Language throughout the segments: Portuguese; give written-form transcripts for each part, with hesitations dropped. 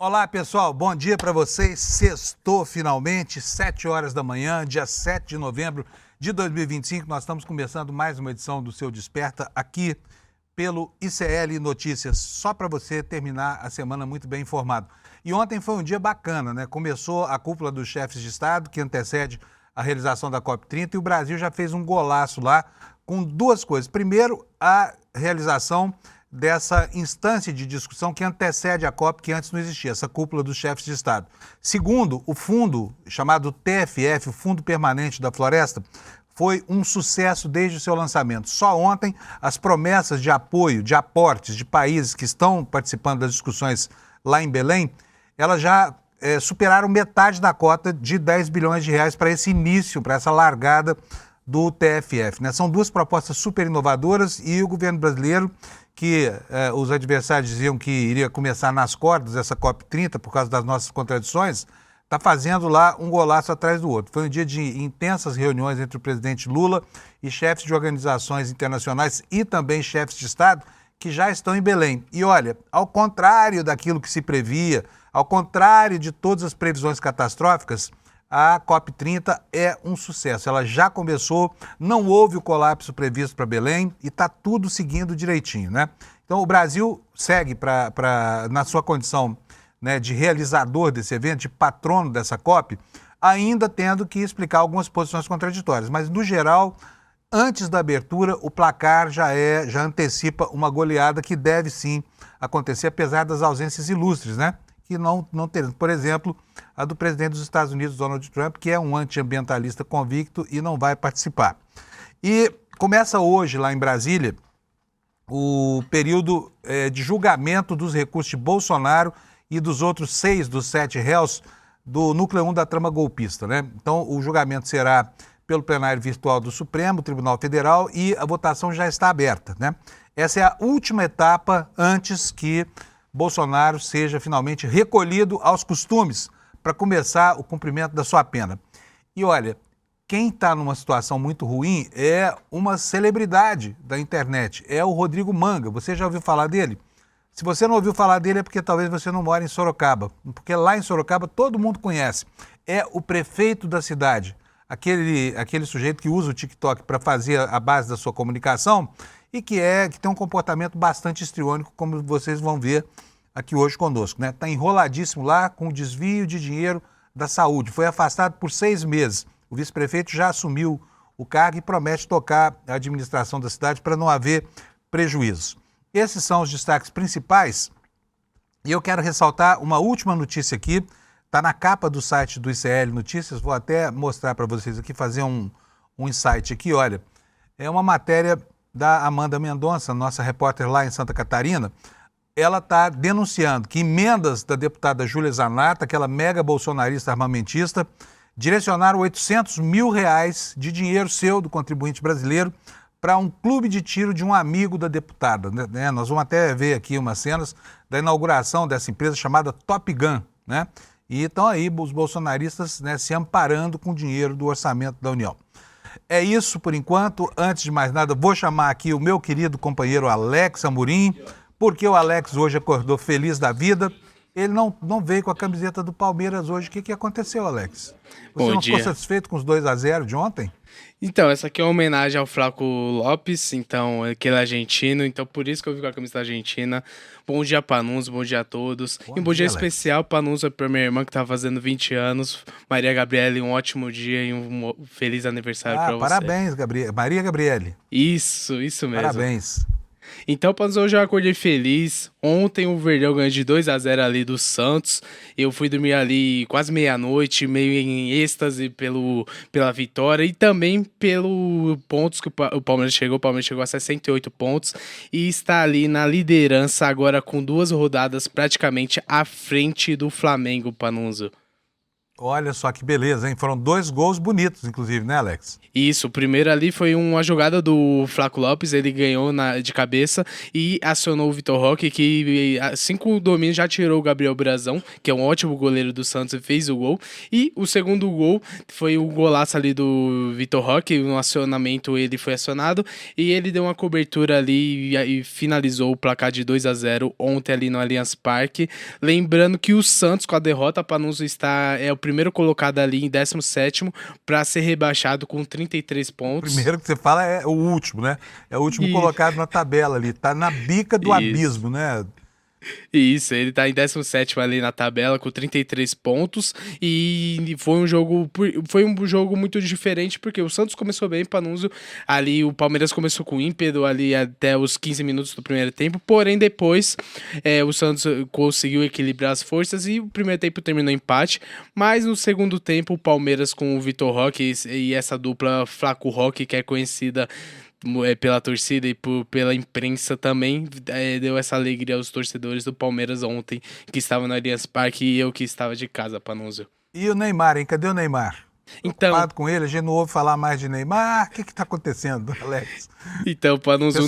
Olá, pessoal. Bom dia para vocês. Sextou finalmente, 7 horas da manhã, dia 7 de novembro de 2025. Nós estamos começando mais uma edição do Seu Desperta aqui pelo ICL Notícias, só para você terminar a semana muito bem informado. E ontem foi um dia bacana, né? Começou a cúpula dos chefes de Estado, que antecede a realização da COP30, e o Brasil já fez um golaço lá com duas coisas. Primeiro, a realização dessa instância de discussão que antecede a COP, que antes não existia, essa cúpula dos chefes de Estado. Segundo, o fundo chamado TFF, o Fundo Permanente da Floresta, foi um sucesso desde o seu lançamento. Só ontem, as promessas de apoio, de aportes de países que estão participando das discussões lá em Belém, elas já superaram metade da cota de 10 bilhões de reais para esse início, para essa largada do TFF, né? São duas propostas super inovadoras e o governo brasileiro, que os adversários diziam que iria começar nas cordas essa COP30 por causa das nossas contradições, está fazendo lá um golaço atrás do outro. Foi um dia de intensas reuniões entre o presidente Lula e chefes de organizações internacionais e também chefes de Estado que já estão em Belém. E olha, ao contrário daquilo que se previa, ao contrário de todas as previsões catastróficas, a COP30 é um sucesso. Ela já começou, não houve o colapso previsto para Belém e está tudo seguindo direitinho, né? Então o Brasil segue na sua condição, né, de realizador desse evento, de patrono dessa COP, ainda tendo que explicar algumas posições contraditórias. Mas, no geral, antes da abertura, o placar já antecipa uma goleada que deve sim acontecer, apesar das ausências ilustres, né? Que não teremos. Por exemplo, a do presidente dos Estados Unidos, Donald Trump, que é um antiambientalista convicto e não vai participar. E começa hoje, lá em Brasília, o período de julgamento dos recursos de Bolsonaro e dos outros 6 dos 7 réus do núcleo 1 da trama golpista, né? Então, o julgamento será pelo plenário virtual do Supremo Tribunal Federal e a votação já está aberta, né? Essa é a última etapa antes que Bolsonaro seja finalmente recolhido aos costumes para começar o cumprimento da sua pena. E olha, quem está numa situação muito ruim é uma celebridade da internet, é o Rodrigo Manga. Você já ouviu falar dele? Se você não ouviu falar dele é porque talvez você não mora em Sorocaba, porque lá em Sorocaba todo mundo conhece. É o prefeito da cidade, aquele sujeito que usa o TikTok para fazer a base da sua comunicação e que tem um comportamento bastante histriônico, como vocês vão ver aqui hoje conosco, né? Está enroladíssimo lá com o desvio de dinheiro da saúde. Foi afastado por 6 meses. O vice-prefeito já assumiu o cargo e promete tocar a administração da cidade para não haver prejuízos. Esses são os destaques principais e eu quero ressaltar uma última notícia aqui, está na capa do site do ICL Notícias, vou até mostrar para vocês aqui, fazer um insight aqui, olha, é uma matéria da Amanda Mendonça, nossa repórter lá em Santa Catarina. Ela está denunciando que emendas da deputada Júlia Zanata, aquela mega bolsonarista armamentista, direcionaram 800 mil reais de dinheiro seu, do contribuinte brasileiro, para um clube de tiro de um amigo da deputada, né? Nós vamos até ver aqui umas cenas da inauguração dessa empresa chamada Top Gun, né? E estão aí os bolsonaristas, né, se amparando com dinheiro do orçamento da União. É isso por enquanto. Antes de mais nada, vou chamar aqui o meu querido companheiro Alex Amorim, porque o Alex hoje acordou feliz da vida. Ele não veio com a camiseta do Palmeiras hoje. O que aconteceu, Alex? Você não ficou satisfeito com os 2-0 de ontem? Então, essa aqui é uma homenagem ao Flaco Lopes, então, aquele argentino, então por isso que eu vi com a camisa argentina. Bom dia, Panunzio, bom dia a todos. E um bom dia especial, Panunzio, para minha irmã que tá fazendo 20 anos. Maria Gabriele, um ótimo dia e um feliz aniversário para você. Parabéns, Maria Gabriele. Isso mesmo. Parabéns. Então, Panunzio, hoje eu acordei feliz. Ontem o Verdão ganhou de 2-0 ali do Santos. Eu fui dormir ali quase meia-noite, meio em êxtase pela vitória e também pelo pontos que o Palmeiras chegou. O Palmeiras chegou a 68 pontos e está ali na liderança agora com 2 rodadas praticamente à frente do Flamengo, Panunzio. Olha só que beleza, hein? Foram 2 gols bonitos, inclusive, né, Alex? Isso, o primeiro ali foi uma jogada do Flaco Lopes, ele ganhou de cabeça e acionou o Vitor Roque, que assim que o domínio já tirou o Gabriel Brazão, que é um ótimo goleiro do Santos, e fez o gol. E o segundo gol foi o golaço ali do Vitor Roque, no acionamento ele foi acionado e ele deu uma cobertura ali e finalizou o placar de 2-0 ontem ali no Allianz Parque. Lembrando que o Santos, com a derrota, Panunzio é o primeiro colocado ali em 17º para ser rebaixado com 33 pontos. O primeiro que você fala é o último, né? É o último colocado na tabela ali. Tá na bica do abismo, né? Isso, ele tá em 17º ali na tabela com 33 pontos e foi um jogo muito diferente porque o Santos começou bem, Panunzio, ali o Palmeiras começou com ímpeto ali até os 15 minutos do primeiro tempo, porém depois o Santos conseguiu equilibrar as forças e o primeiro tempo terminou empate, mas no segundo tempo o Palmeiras com o Vitor Roque e essa dupla Flaco Roque, que é conhecida pela torcida e pela imprensa também, deu essa alegria aos torcedores do Palmeiras ontem, que estavam no Allianz Parque e eu que estava de casa, Panunzio. E o Neymar, hein? Cadê o Neymar? Então, Preocupado com ele, a gente não ouve falar mais de Neymar. O que tá acontecendo, Alex? Então, Panunzio,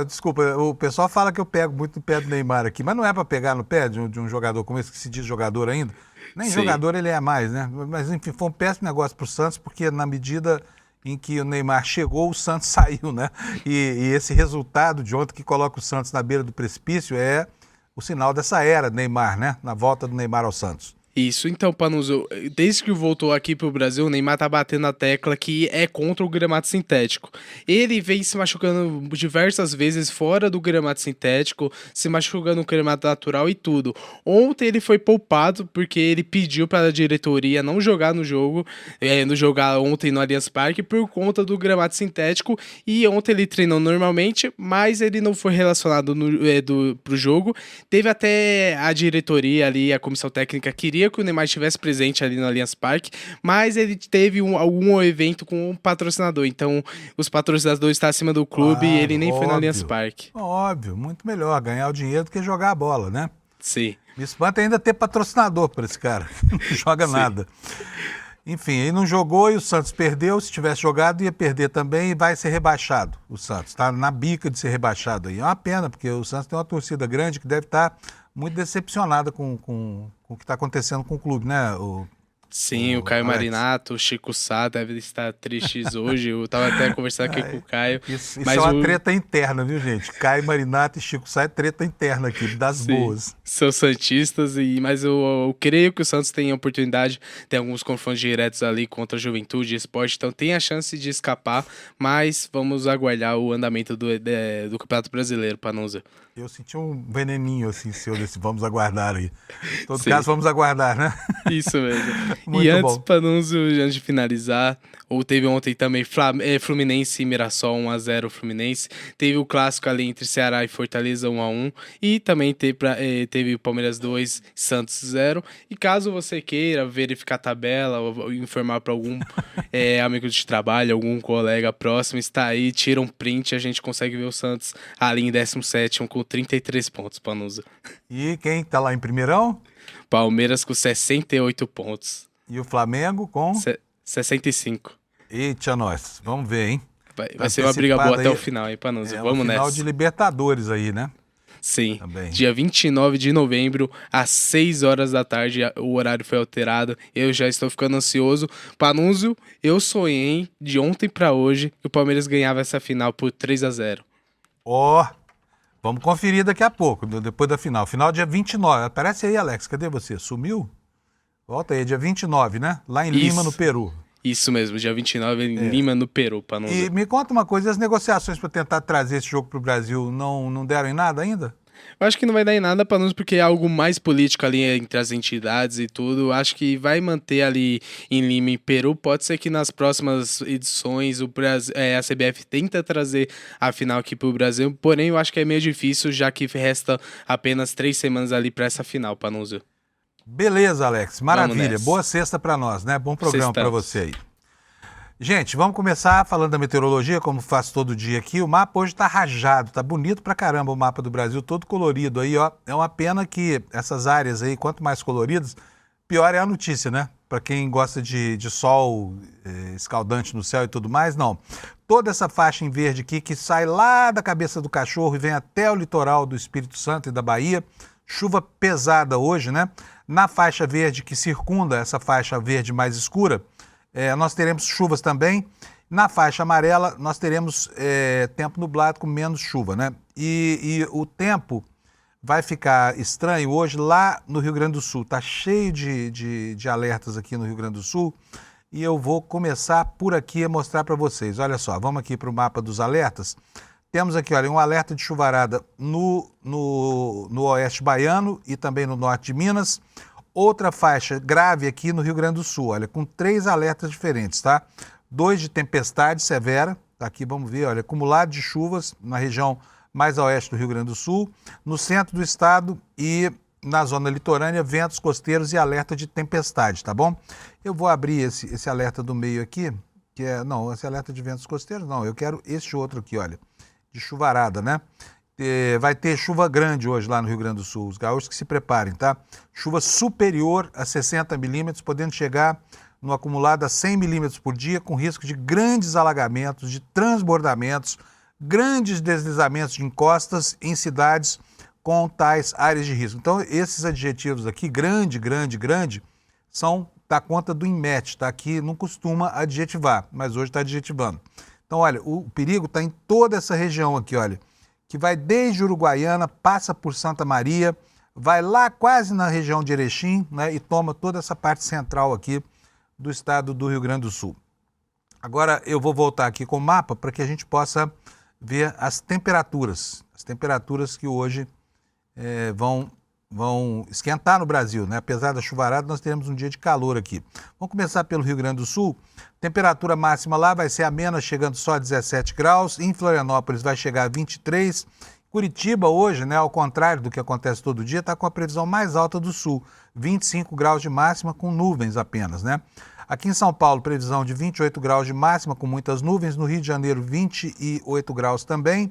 Desculpa, o pessoal fala que eu pego muito no pé do Neymar aqui, mas não é para pegar no pé de um jogador como esse, que se diz jogador ainda. Nem Sim. jogador ele é mais, né? Mas enfim, foi um péssimo negócio pro Santos, porque na medida em que o Neymar chegou, o Santos saiu, né? E esse resultado de ontem que coloca o Santos na beira do precipício é o sinal dessa era Neymar, né? Na volta do Neymar ao Santos. Isso, então, Panunzio, desde que voltou aqui pro Brasil, o Neymar tá batendo a tecla que é contra o gramado sintético. Ele vem se machucando diversas vezes fora do gramado sintético, se machucando no gramado natural e tudo. Ontem ele foi poupado porque ele pediu para a diretoria não jogar no jogo, não jogar ontem no Allianz Parque por conta do gramado sintético, e ontem ele treinou normalmente, mas ele não foi relacionado pro jogo. Teve até a diretoria ali, a comissão técnica queria que o Neymar estivesse presente ali no Allianz Parque, mas ele teve algum evento com um patrocinador, então os patrocinadores estão acima do clube e ele nem foi no Allianz Parque. Óbvio, muito melhor ganhar o dinheiro do que jogar a bola, né? Sim. Me espanta ainda ter patrocinador para esse cara, não joga nada. Enfim, ele não jogou e o Santos perdeu. Se tivesse jogado, ia perder também e vai ser rebaixado. O Santos está na bica de ser rebaixado aí. É uma pena, porque o Santos tem uma torcida grande que deve estar muito decepcionada com o que está acontecendo com o clube, né? Sim, o Caio Alex. Marinato, o Chico Sá deve estar tristes hoje. Eu tava até conversando aqui com o Caio. Isso mas é uma treta interna, viu, gente? Caio Marinato e Chico Sá é treta interna aqui, das boas. São santistas, mas eu creio que o Santos tem a oportunidade, tem alguns confrontos diretos ali contra a Juventude e Sport, então tem a chance de escapar, mas vamos aguardar o andamento do Campeonato Brasileiro, Panunzio. Eu senti um veneninho assim, seu, desse vamos aguardar aí. Em todo caso, vamos aguardar, né? Isso mesmo. Muito e antes, bom. Panunzio, antes de finalizar, teve ontem também Fluminense e Mirassol 1-0 Fluminense. Teve o clássico ali entre Ceará e Fortaleza 1-1. E também teve o Palmeiras 2, Santos 0. E caso você queira verificar a tabela ou informar para algum amigo de trabalho, algum colega próximo, está aí, tira um print, a gente consegue ver o Santos ali em 17º com 33 pontos, Panunzio. E quem tá lá em primeirão? Palmeiras com 68 pontos. E o Flamengo com? 65. Eita, nós. Vamos ver, hein? Vai ser uma briga boa aí, até o final, hein, Panunzio? Vamos nessa. Final de Libertadores aí, né? Sim. Também. Dia 29 de novembro, às 6 horas da tarde, o horário foi alterado. Eu já estou ficando ansioso. Panunzio, eu sonhei de ontem pra hoje que o Palmeiras ganhava essa final por 3-0. Vamos conferir daqui a pouco, depois da final. Final dia 29. Aparece aí, Alex. Cadê você? Sumiu? Volta aí, dia 29, né? Lá em Lima, no Peru. Isso mesmo, dia 29 em Lima, no Peru, Panunzio. E me conta uma coisa, as negociações para tentar trazer esse jogo para o Brasil não deram em nada ainda? Eu acho que não vai dar em nada para nós, porque é algo mais político ali entre as entidades e tudo. Eu acho que vai manter ali em Lima e Peru. Pode ser que nas próximas edições a CBF tenta trazer a final aqui para o Brasil, porém eu acho que é meio difícil, já que resta apenas 3 semanas ali para essa final, Panunzio. Beleza, Alex. Maravilha. Boa sexta para nós, né? Bom programa para você aí. Gente, vamos começar falando da meteorologia, como faço todo dia aqui. O mapa hoje tá rajado, tá bonito pra caramba o mapa do Brasil, todo colorido aí, ó. É uma pena que essas áreas aí, quanto mais coloridas, pior é a notícia, né? para quem gosta de sol escaldante no céu e tudo mais, não. Toda essa faixa em verde aqui que sai lá da cabeça do cachorro e vem até o litoral do Espírito Santo e da Bahia. Chuva pesada hoje, né? Na faixa verde que circunda essa faixa verde mais escura, nós teremos chuvas também. Na faixa amarela, nós teremos tempo nublado com menos chuva, né? E o tempo vai ficar estranho hoje lá no Rio Grande do Sul. Está cheio de alertas aqui no Rio Grande do Sul e eu vou começar por aqui a mostrar para vocês. Olha só, vamos aqui para o mapa dos alertas. Temos aqui, olha, um alerta de chuvarada no oeste baiano e também no norte de Minas. Outra faixa grave aqui no Rio Grande do Sul, olha, com 3 alertas diferentes, tá? 2 de tempestade severa, tá aqui, vamos ver, olha, acumulado de chuvas na região mais a oeste do Rio Grande do Sul, no centro do estado e na zona litorânea, ventos costeiros e alerta de tempestade, tá bom? Eu vou abrir esse alerta do meio aqui, não, esse alerta de ventos costeiros não, eu quero este outro aqui, olha, de chuvarada, né? Vai ter chuva grande hoje lá no Rio Grande do Sul, os gaúchos que se preparem, tá? Chuva superior a 60 milímetros, podendo chegar no acumulado a 100 milímetros por dia, com risco de grandes alagamentos, de transbordamentos, grandes deslizamentos de encostas em cidades com tais áreas de risco. Então, esses adjetivos aqui, grande, grande, grande, são da conta do INMET, tá? Aqui não costuma adjetivar, mas hoje está adjetivando. Então, olha, o perigo está em toda essa região aqui, olha, que vai desde Uruguaiana, passa por Santa Maria, vai lá quase na região de Erechim, né, e toma toda essa parte central aqui do estado do Rio Grande do Sul. Agora eu vou voltar aqui com o mapa para que a gente possa ver as temperaturas que hoje vão esquentar no Brasil, né? Apesar da chuvarada, nós teremos um dia de calor aqui. Vamos começar pelo Rio Grande do Sul. Temperatura máxima lá vai ser amena, chegando só a 17 graus. Em Florianópolis vai chegar a 23. Curitiba hoje, né, ao contrário do que acontece todo dia, está com a previsão mais alta do sul, 25 graus de máxima com nuvens apenas, né? Aqui em São Paulo, previsão de 28 graus de máxima com muitas nuvens. No Rio de Janeiro, 28 graus também.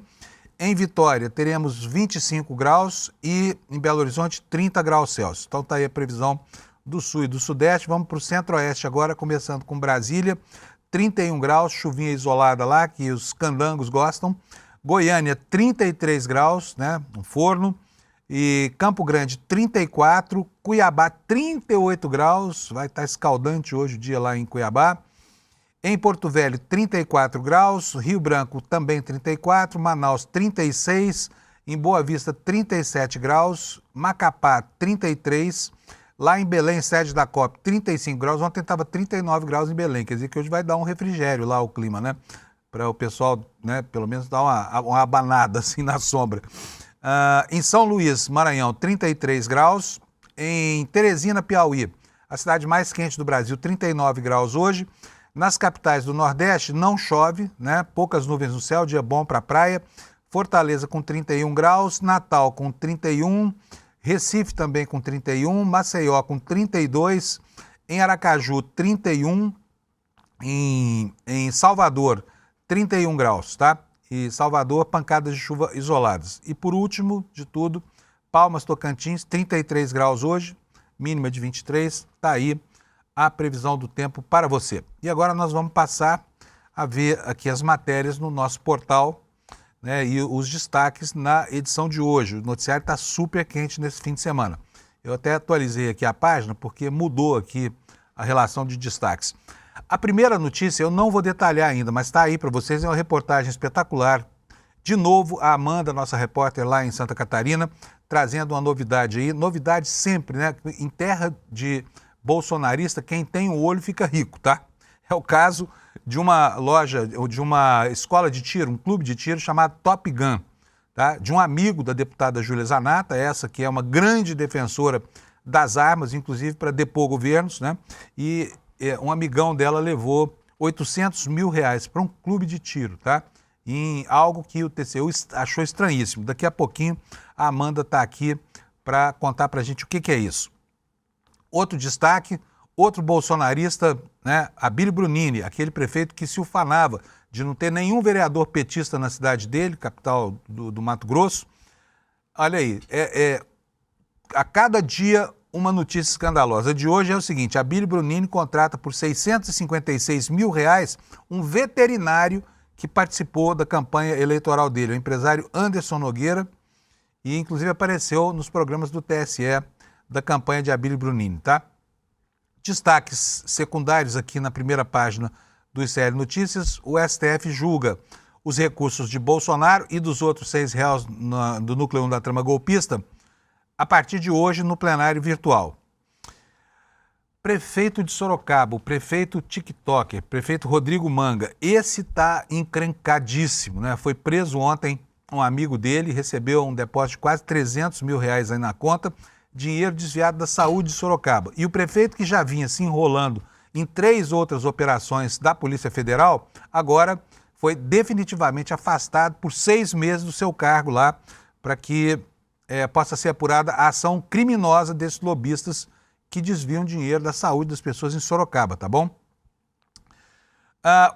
Em Vitória, teremos 25 graus e em Belo Horizonte, 30 graus Celsius. Então está aí a previsão do sul e do sudeste. Vamos para o centro-oeste agora, começando com Brasília, 31 graus, chuvinha isolada lá, que os candangos gostam. Goiânia, 33 graus, né, um forno. E Campo Grande, 34, Cuiabá, 38 graus, vai estar escaldante hoje o dia lá em Cuiabá. Em Porto Velho, 34 graus, Rio Branco também 34, Manaus 36, em Boa Vista 37 graus, Macapá 33, lá em Belém, sede da COP, 35 graus, ontem estava 39 graus em Belém, quer dizer que hoje vai dar um refrigério lá o clima, né? Para o pessoal, né, pelo menos dar uma abanada assim na sombra. Em São Luís, Maranhão, 33 graus, em Teresina, Piauí, a cidade mais quente do Brasil, 39 graus hoje. Nas capitais do Nordeste não chove, né? Poucas nuvens no céu, dia bom para a praia. Fortaleza com 31 graus, Natal com 31, Recife também com 31, Maceió com 32, em Aracaju 31, em Salvador 31 graus, tá? E Salvador, pancadas de chuva isoladas. E por último de tudo, Palmas, Tocantins, 33 graus hoje, mínima de 23, tá aí a previsão do tempo para você. E agora nós vamos passar a ver aqui as matérias no nosso portal, né, e os destaques na edição de hoje. O noticiário está super quente nesse fim de semana. Eu até atualizei aqui a página porque mudou aqui a relação de destaques. A primeira notícia eu não vou detalhar ainda, mas está aí para vocês, é uma reportagem espetacular. De novo, a Amanda, nossa repórter lá em Santa Catarina, trazendo uma novidade aí. Novidade sempre, né? Em terra de bolsonarista, quem tem o olho fica rico, tá? É o caso de uma loja, ou de uma escola de tiro, um clube de tiro chamado Top Gun, tá? De um amigo da deputada Júlia Zanata, essa que é uma grande defensora das armas, inclusive para depor governos, né? E um amigão dela levou 800 mil reais para um clube de tiro, tá? Em algo que o TCU achou estranhíssimo. Daqui a pouquinho a Amanda está aqui para contar para a gente o que é isso. Outro destaque, outro bolsonarista, né, Abílio Brunini, aquele prefeito que se ufanava de não ter nenhum vereador petista na cidade dele, capital do Mato Grosso. Olha aí, a cada dia uma notícia escandalosa de hoje é o seguinte: a Abílio Brunini contrata por R$656 mil um veterinário que participou da campanha eleitoral dele, o empresário Anderson Nogueira, e inclusive apareceu nos programas do TSE da campanha de Abílio Brunini, tá? Destaques secundários aqui na primeira página do ICL Notícias: o STF julga os recursos de Bolsonaro e dos outros 6 réus do núcleo 1 da trama golpista a partir de hoje no plenário virtual. Prefeito de Sorocaba, o prefeito TikToker, prefeito Rodrigo Manga, esse tá encrencadíssimo, né? Foi preso ontem um amigo dele, recebeu um depósito de quase R$300 mil aí na conta, dinheiro desviado da saúde de Sorocaba. E o prefeito, que já vinha se enrolando em 3 outras operações da Polícia Federal, agora foi definitivamente afastado por 6 meses do seu cargo lá, para que possa ser apurada a ação criminosa desses lobistas que desviam dinheiro da saúde das pessoas em Sorocaba, tá bom?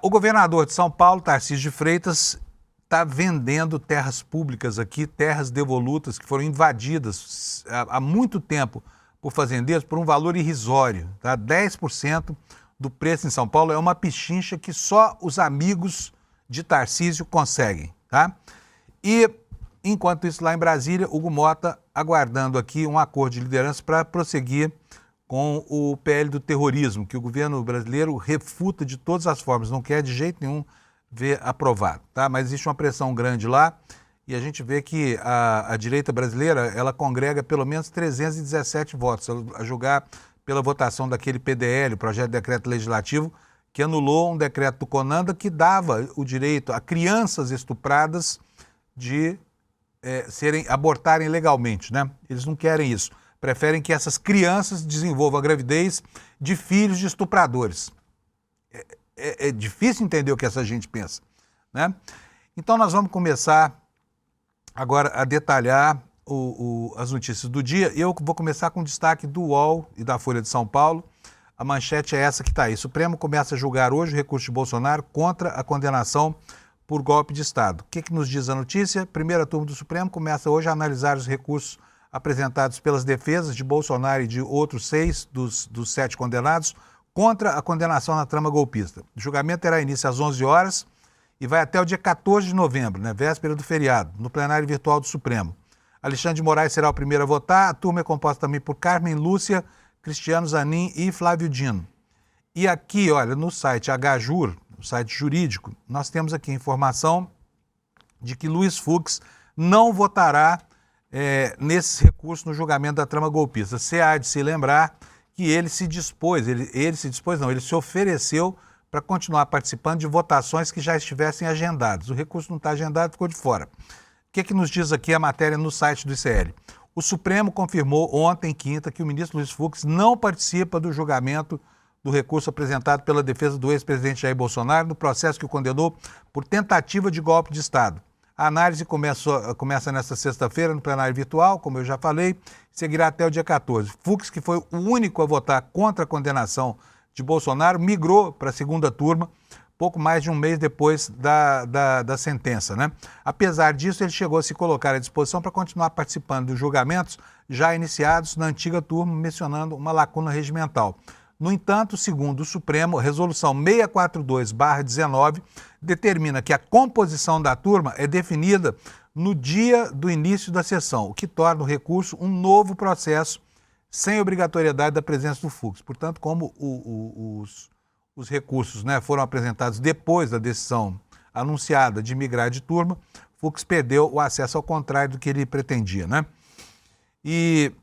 O governador de São Paulo, Tarcísio de Freitas, está vendendo terras públicas aqui, terras devolutas que foram invadidas há muito tempo por fazendeiros por um valor irrisório, tá? 10% do preço em São Paulo. É uma pichincha que só os amigos de Tarcísio conseguem, tá? E, enquanto isso, lá em Brasília, Hugo Mota aguardando aqui um acordo de liderança para prosseguir com o PL do terrorismo, que o governo brasileiro refuta de todas as formas, não quer de jeito nenhum ver aprovado, tá? Mas existe uma pressão grande lá e a gente vê que a direita brasileira, ela congrega pelo menos 317 votos, a julgar pela votação daquele PDL, o Projeto de Decreto Legislativo, que anulou um decreto do CONANDA que dava o direito a crianças estupradas de abortarem legalmente, né? Eles não querem isso. Preferem que essas crianças desenvolvam a gravidez de filhos de estupradores. É difícil entender o que essa gente pensa, né? Então nós vamos começar agora a detalhar as notícias do dia. Eu vou começar com destaque do UOL e da Folha de São Paulo. A manchete é essa que está aí: Supremo começa a julgar hoje o recurso de Bolsonaro contra a condenação por golpe de Estado. O que nos diz a notícia? Primeira turma do Supremo começa hoje a analisar os recursos apresentados pelas defesas de Bolsonaro e de outros 6 dos 7 condenados contra a condenação na trama golpista. O julgamento terá início às 11 horas e vai até o dia 14 de novembro, né, véspera do feriado, no plenário virtual do Supremo. Alexandre de Moraes será o primeiro a votar. A turma é composta também por Carmen Lúcia, Cristiano Zanin e Flávio Dino. E aqui, olha, no site HJUR, no site jurídico, nós temos aqui a informação de que Luiz Fux não votará nesse recurso no julgamento da trama golpista. Você há de se lembrar que ele se ofereceu para continuar participando de votações que já estivessem agendadas. O recurso não está agendado, ficou de fora. O que nos diz aqui a matéria no site do ICL? O Supremo confirmou ontem, quinta, que o ministro Luiz Fux não participa do julgamento do recurso apresentado pela defesa do ex-presidente Jair Bolsonaro no processo que o condenou por tentativa de golpe de Estado. A análise começa nesta sexta-feira no plenário virtual, como eu já falei, seguirá até o dia 14. Fux, que foi o único a votar contra a condenação de Bolsonaro, migrou para a segunda turma pouco mais de um mês depois da sentença, né? Apesar disso, ele chegou a se colocar à disposição para continuar participando dos julgamentos já iniciados na antiga turma, mencionando uma lacuna regimental. No entanto, segundo o Supremo, a resolução 642/19 determina que a composição da turma é definida no dia do início da sessão, o que torna o recurso um novo processo sem obrigatoriedade da presença do Fux. Portanto, como os recursos, né, foram apresentados depois da decisão anunciada de migrar de turma, Fux perdeu o acesso ao contrário do que ele pretendia, né? E,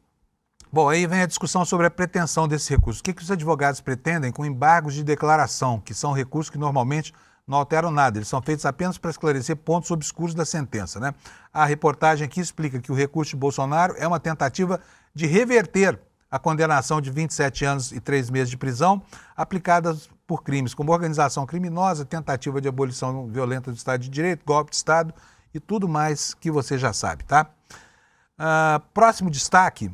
bom, aí vem a discussão sobre a pretensão desse recurso. O que os advogados pretendem com embargos de declaração, que são recursos que normalmente não alteram nada, eles são feitos apenas para esclarecer pontos obscuros da sentença, né? A reportagem aqui explica que o recurso de Bolsonaro é uma tentativa de reverter a condenação de 27 anos e 3 meses de prisão aplicada por crimes como organização criminosa, tentativa de abolição violenta do Estado de Direito, golpe de Estado e tudo mais que você já sabe, tá? Próximo destaque,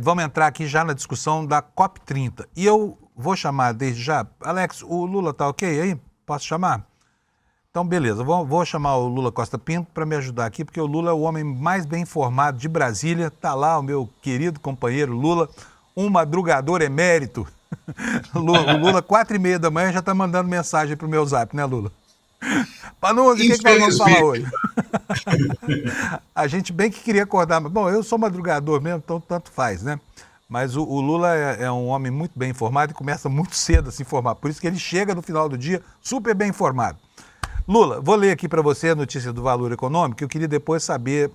vamos entrar aqui já na discussão da COP30. E eu vou chamar desde já, Alex, o Lula tá ok aí? Posso chamar? Então, beleza, vou chamar o Lula Costa Pinto para me ajudar aqui, porque o Lula é o homem mais bem informado de Brasília. Está lá o meu querido companheiro Lula, um madrugador emérito. O Lula, 4h30 da manhã, já está mandando mensagem para o meu zap, né, Lula? Panunzi, o que nós vamos falar hoje? A gente bem que queria acordar, mas, bom, eu sou madrugador mesmo, então tanto faz, né? Mas o Lula é um homem muito bem informado e começa muito cedo a se informar. Por isso que ele chega no final do dia super bem informado. Lula, vou ler aqui para você a notícia do Valor Econômico, que eu queria depois saber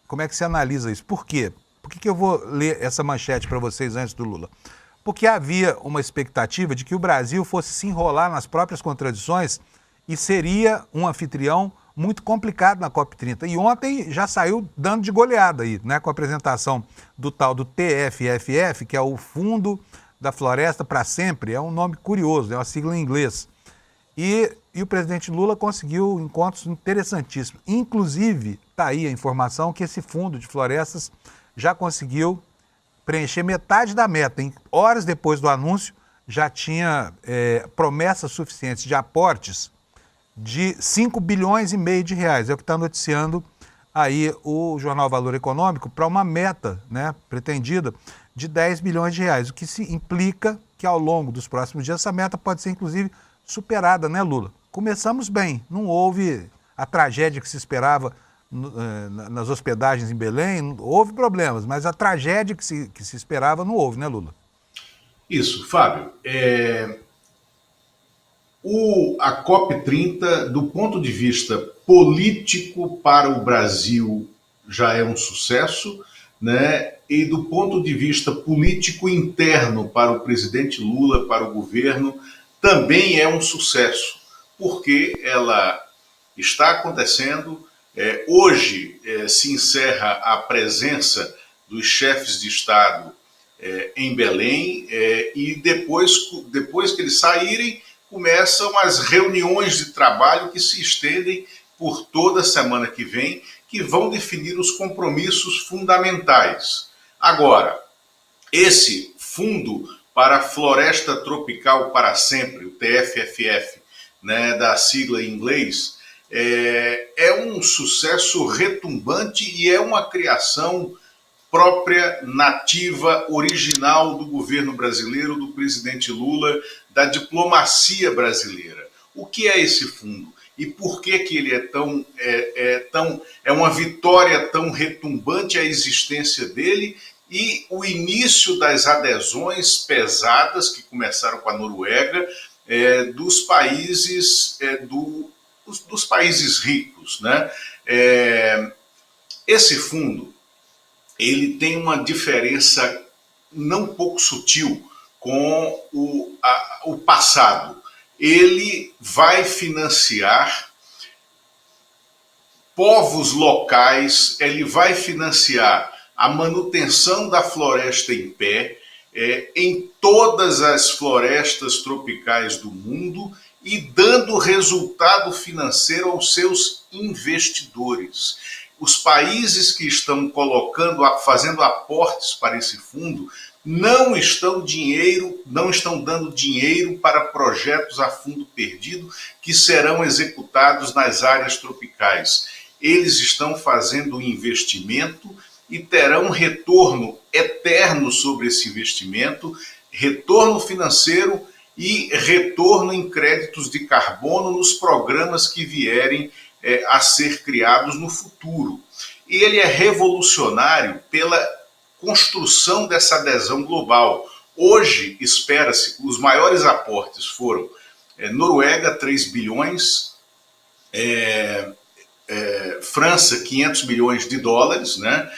como é que você analisa isso. Por quê? Por que eu vou ler essa manchete para vocês antes do Lula? Porque havia uma expectativa de que o Brasil fosse se enrolar nas próprias contradições e seria um anfitrião muito complicado na COP30. E ontem já saiu dando de goleada aí, né, com a apresentação do tal do TFFF, que é o Fundo da Floresta para Sempre. É um nome curioso, é uma sigla em inglês. E o presidente Lula conseguiu encontros interessantíssimos. Inclusive, está aí a informação que esse fundo de florestas já conseguiu preencher metade da meta. Hein? Horas depois do anúncio, já tinha promessas suficientes de aportes de 5,5 bilhões de reais. É o que está noticiando aí o jornal Valor Econômico para uma meta, né, pretendida de 10 bilhões de reais, o que se implica que ao longo dos próximos dias essa meta pode ser inclusive superada, né, Lula? Começamos bem, não houve a tragédia que se esperava nas hospedagens em Belém, houve problemas, mas a tragédia que se esperava não houve, né, Lula? Isso, Fábio. A COP30, do ponto de vista político para o Brasil, já é um sucesso, né? E do ponto de vista político interno para o presidente Lula, para o governo, também é um sucesso, porque ela está acontecendo. Hoje se encerra a presença dos chefes de Estado em Belém e depois que eles saírem, começam as reuniões de trabalho que se estendem por toda a semana que vem, que vão definir os compromissos fundamentais. Agora, esse Fundo para a Floresta Tropical para Sempre, o TFFF, né, da sigla em inglês, é um sucesso retumbante e é uma criação própria, nativa, original do governo brasileiro, do presidente Lula, da diplomacia brasileira. O que é esse fundo? E por que ele é uma vitória tão retumbante a existência dele e o início das adesões pesadas que começaram com a Noruega dos países dos países ricos, né? Esse fundo ele tem uma diferença não pouco sutil com o passado. Ele vai financiar povos locais, ele vai financiar a manutenção da floresta em pé em todas as florestas tropicais do mundo e dando resultado financeiro aos seus investidores. Os países que estão fazendo aportes para esse fundo não estão dando dinheiro para projetos a fundo perdido que serão executados nas áreas tropicais. Eles estão fazendo um investimento e terão retorno eterno sobre esse investimento, retorno financeiro e retorno em créditos de carbono nos programas que vierem a ser criados no futuro. E ele é revolucionário pela construção dessa adesão global. Hoje, espera-se, os maiores aportes foram Noruega, 3 bilhões, França, 500 milhões de dólares, né?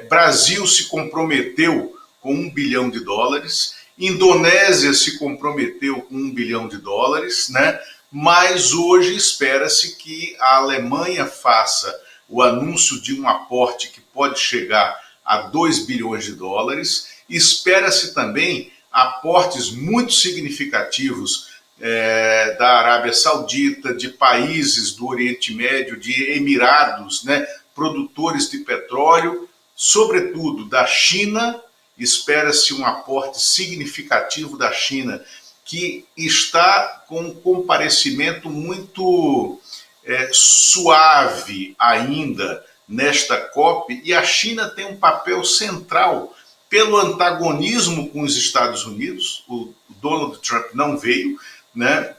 Brasil se comprometeu com 1 bilhão de dólares, Indonésia se comprometeu com 1 bilhão de dólares, né? Mas hoje espera-se que a Alemanha faça o anúncio de um aporte que pode chegar a 2 bilhões de dólares. Espera-se também aportes muito significativos da Arábia Saudita, de países do Oriente Médio, de Emirados, né, produtores de petróleo, sobretudo da China. Espera-se um aporte significativo da China, que está com um comparecimento muito suave ainda nesta COP, e a China tem um papel central pelo antagonismo com os Estados Unidos. O Donald Trump não veio, né?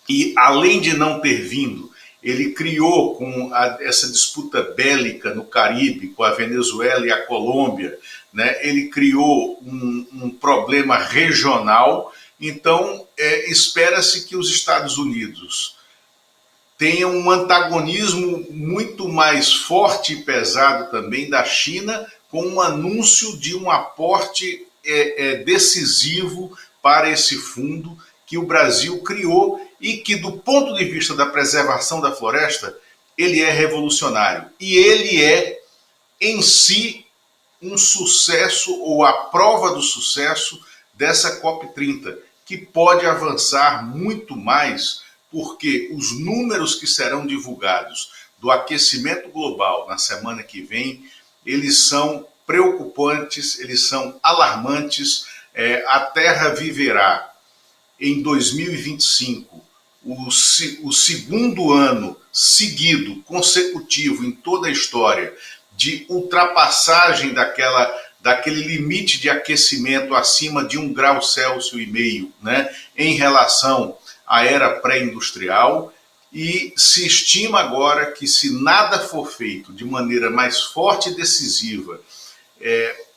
E além de não ter vindo, ele criou com essa disputa bélica no Caribe, com a Venezuela e a Colômbia, né? Ele criou um problema regional. Então, espera-se que os Estados Unidos tenham um antagonismo muito mais forte e pesado também da China, com um anúncio de um aporte decisivo para esse fundo que o Brasil criou e que, do ponto de vista da preservação da floresta, ele é revolucionário. E ele é, em si, um sucesso, ou a prova do sucesso dessa COP30, que pode avançar muito mais, porque os números que serão divulgados do aquecimento global na semana que vem, eles são preocupantes, eles são alarmantes. A Terra viverá em 2025 o segundo ano seguido, consecutivo em toda a história, de ultrapassagem daquele limite de aquecimento acima de 1,5 graus Celsius, né, em relação à era pré-industrial. E se estima agora que, se nada for feito de maneira mais forte e decisiva,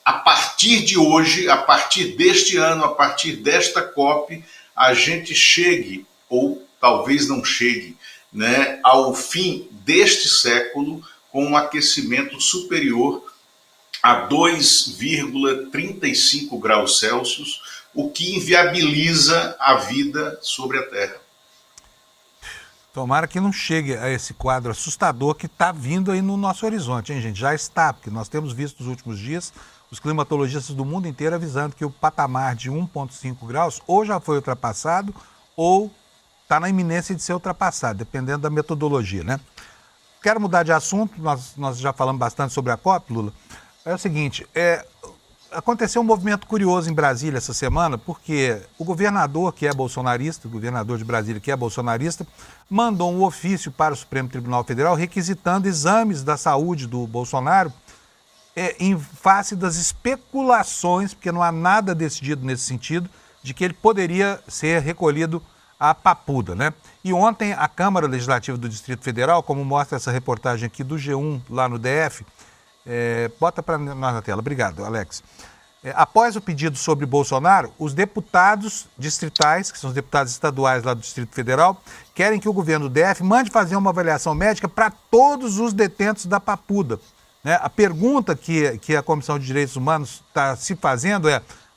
a partir de hoje, a partir deste ano, a partir desta COP, a gente chegue, ou talvez não chegue, né, ao fim deste século com um aquecimento superior a 2,35 graus Celsius, o que inviabiliza a vida sobre a Terra. Tomara que não chegue a esse quadro assustador que está vindo aí no nosso horizonte, hein, gente? Já está, porque nós temos visto nos últimos dias os climatologistas do mundo inteiro avisando que o patamar de 1,5 graus ou já foi ultrapassado ou está na iminência de ser ultrapassado, dependendo da metodologia, né? Quero mudar de assunto, nós já falamos bastante sobre a COP, Lula. É o seguinte, aconteceu um movimento curioso em Brasília essa semana, porque o governador que é bolsonarista, o governador de Brasília que é bolsonarista, mandou um ofício para o Supremo Tribunal Federal requisitando exames da saúde do Bolsonaro em face das especulações, porque não há nada decidido nesse sentido, de que ele poderia ser recolhido à Papuda, né? E ontem a Câmara Legislativa do Distrito Federal, como mostra essa reportagem aqui do G1 lá no DF, bota para nós na tela, obrigado, Alex. Após o pedido sobre Bolsonaro, os deputados distritais, que são os deputados estaduais lá do Distrito Federal, querem que o governo do DF mande fazer uma avaliação médica para todos os detentos da Papuda. Né? A pergunta que a Comissão de Direitos Humanos está se fazendo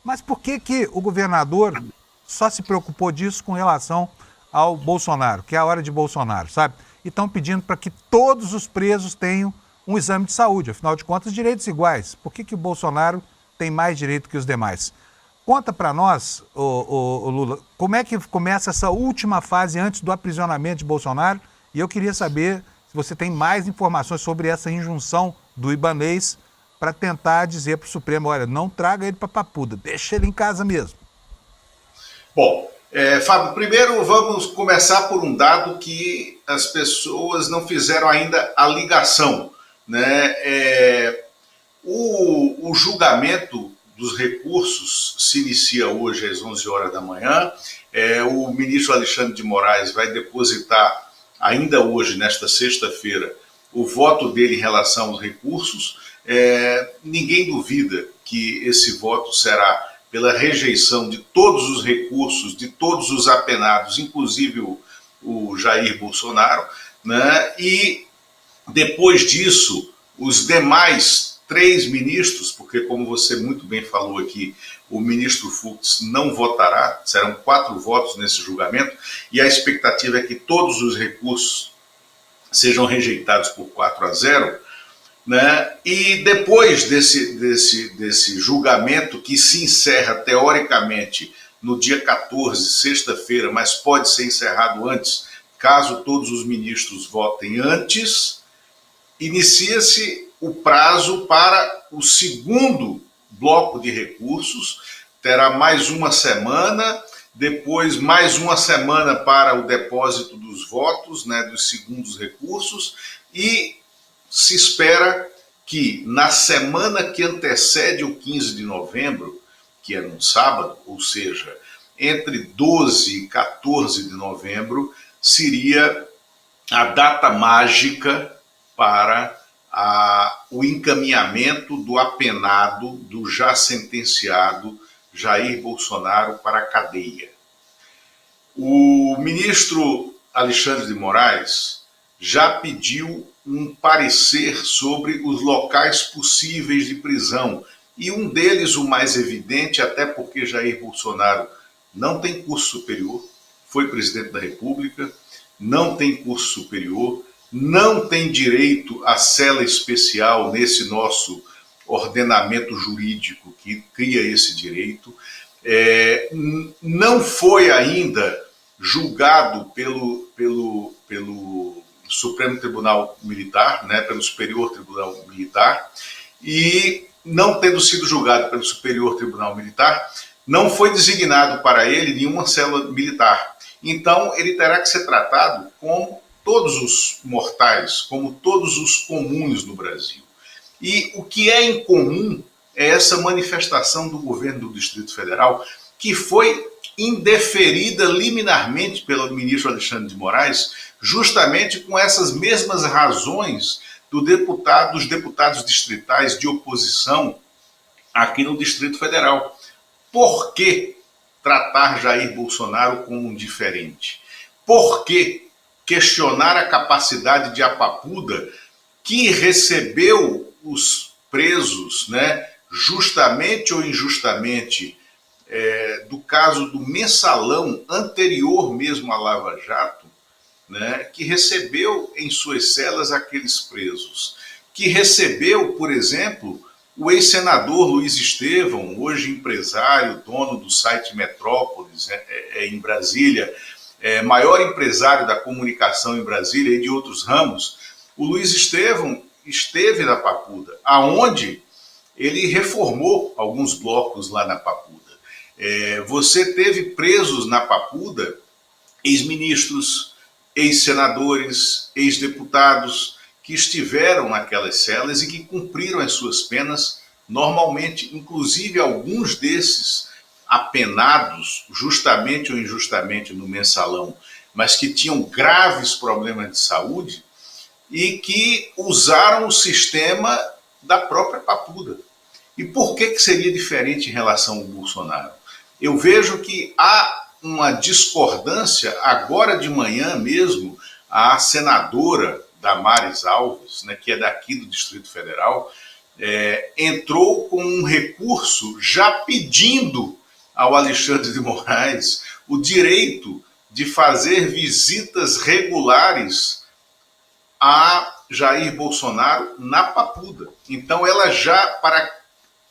mas por que o governador só se preocupou disso com relação ao Bolsonaro, que é a hora de Bolsonaro, sabe? E estão pedindo para que todos os presos tenham um exame de saúde, afinal de contas, direitos iguais. Por que o Bolsonaro tem mais direito que os demais? Conta para nós, ô Lula, como é que começa essa última fase antes do aprisionamento de Bolsonaro? E eu queria saber se você tem mais informações sobre essa injunção do Ibanez para tentar dizer para o Supremo, olha, não traga ele para Papuda, deixa ele em casa mesmo. Bom, Fábio, primeiro vamos começar por um dado que as pessoas não fizeram ainda a ligação, né? O julgamento dos recursos se inicia hoje às 11 horas da manhã. O ministro Alexandre de Moraes vai depositar ainda hoje, nesta sexta-feira, o voto dele em relação aos recursos. Ninguém duvida que esse voto será pela rejeição de todos os recursos, de todos os apenados, inclusive o Jair Bolsonaro, né? E depois disso, os demais 3 ministros, porque, como você muito bem falou aqui, o ministro Fux não votará, serão 4 votos nesse julgamento, e a expectativa é que todos os recursos sejam rejeitados por 4-0, né? E depois desse julgamento, que se encerra teoricamente no dia 14, sexta-feira, mas pode ser encerrado antes, caso todos os ministros votem antes, inicia-se o prazo para o segundo bloco de recursos. Terá mais uma semana depois mais uma semana para o depósito dos votos, né, dos segundos recursos, e se espera que na semana que antecede o 15 de novembro, que é num sábado, ou seja, entre 12 e 14 de novembro, seria a data mágica para o encaminhamento do apenado, do já sentenciado Jair Bolsonaro para a cadeia. O ministro Alexandre de Moraes já pediu um parecer sobre os locais possíveis de prisão, e um deles, o mais evidente, até porque Jair Bolsonaro não tem curso superior, foi presidente da República, não tem curso superior, não tem direito à cela especial nesse nosso ordenamento jurídico que cria esse direito, não foi ainda julgado pelo Supremo Tribunal Militar, né, pelo Superior Tribunal Militar, e não tendo sido julgado pelo Superior Tribunal Militar, não foi designado para ele nenhuma cela militar. Então, ele terá que ser tratado como todos os mortais, como todos os comuns no Brasil. E o que é incomum é essa manifestação do governo do Distrito Federal, que foi indeferida liminarmente pelo ministro Alexandre de Moraes, justamente com essas mesmas razões dos deputados distritais de oposição aqui no Distrito Federal. Por que tratar Jair Bolsonaro como um diferente? Por que questionar a capacidade de Apapuda, que recebeu os presos, né, justamente ou injustamente, do caso do mensalão anterior mesmo à Lava Jato, né, que recebeu em suas celas aqueles presos, que recebeu, por exemplo, o ex-senador Luiz Estevão, hoje empresário, dono do site Metrópolis, em Brasília, maior empresário da comunicação em Brasília e de outros ramos. O Luiz Estevão esteve na Papuda, aonde ele reformou alguns blocos lá na Papuda. Você teve presos na Papuda ex-ministros, ex-senadores, ex-deputados que estiveram naquelas celas e que cumpriram as suas penas normalmente, inclusive alguns desses apenados, justamente ou injustamente, no mensalão, mas que tinham graves problemas de saúde e que usaram o sistema da própria Papuda. E por que seria diferente em relação ao Bolsonaro? Eu vejo que há uma discordância. Agora de manhã mesmo, a senadora Damares Alves, né, que é daqui do Distrito Federal, entrou com um recurso já pedindo ao Alexandre de Moraes o direito de fazer visitas regulares a Jair Bolsonaro na Papuda. Então ela já, para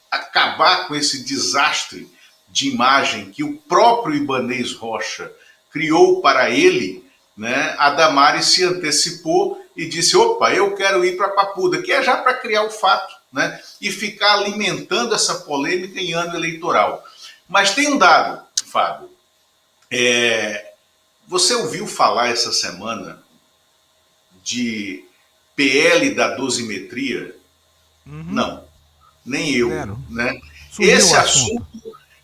acabar com esse desastre de imagem que o próprio Ibanez Rocha criou para ele, né, a Damares se antecipou e disse: opa, eu quero ir para Papuda, que é já para criar o fato, né, e ficar alimentando essa polêmica em ano eleitoral. Mas tem um dado, Fábio. Você ouviu falar essa semana de PL da dosimetria? Uhum. Não, nem eu. Zero. Né? Sumiu o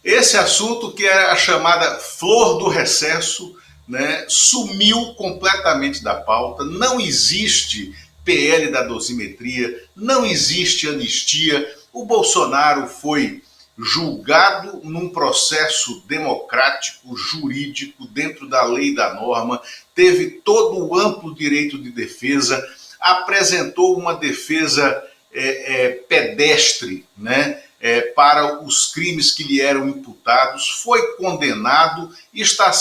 Esse assunto, que é a chamada flor do recesso, né, sumiu completamente da pauta. Não existe PL da dosimetria, não existe anistia. O Bolsonaro foi julgado num processo democrático, jurídico, dentro da lei e da norma, teve todo o amplo direito de defesa, apresentou uma defesa pedestre, né, para os crimes que lhe eram imputados, foi condenado e está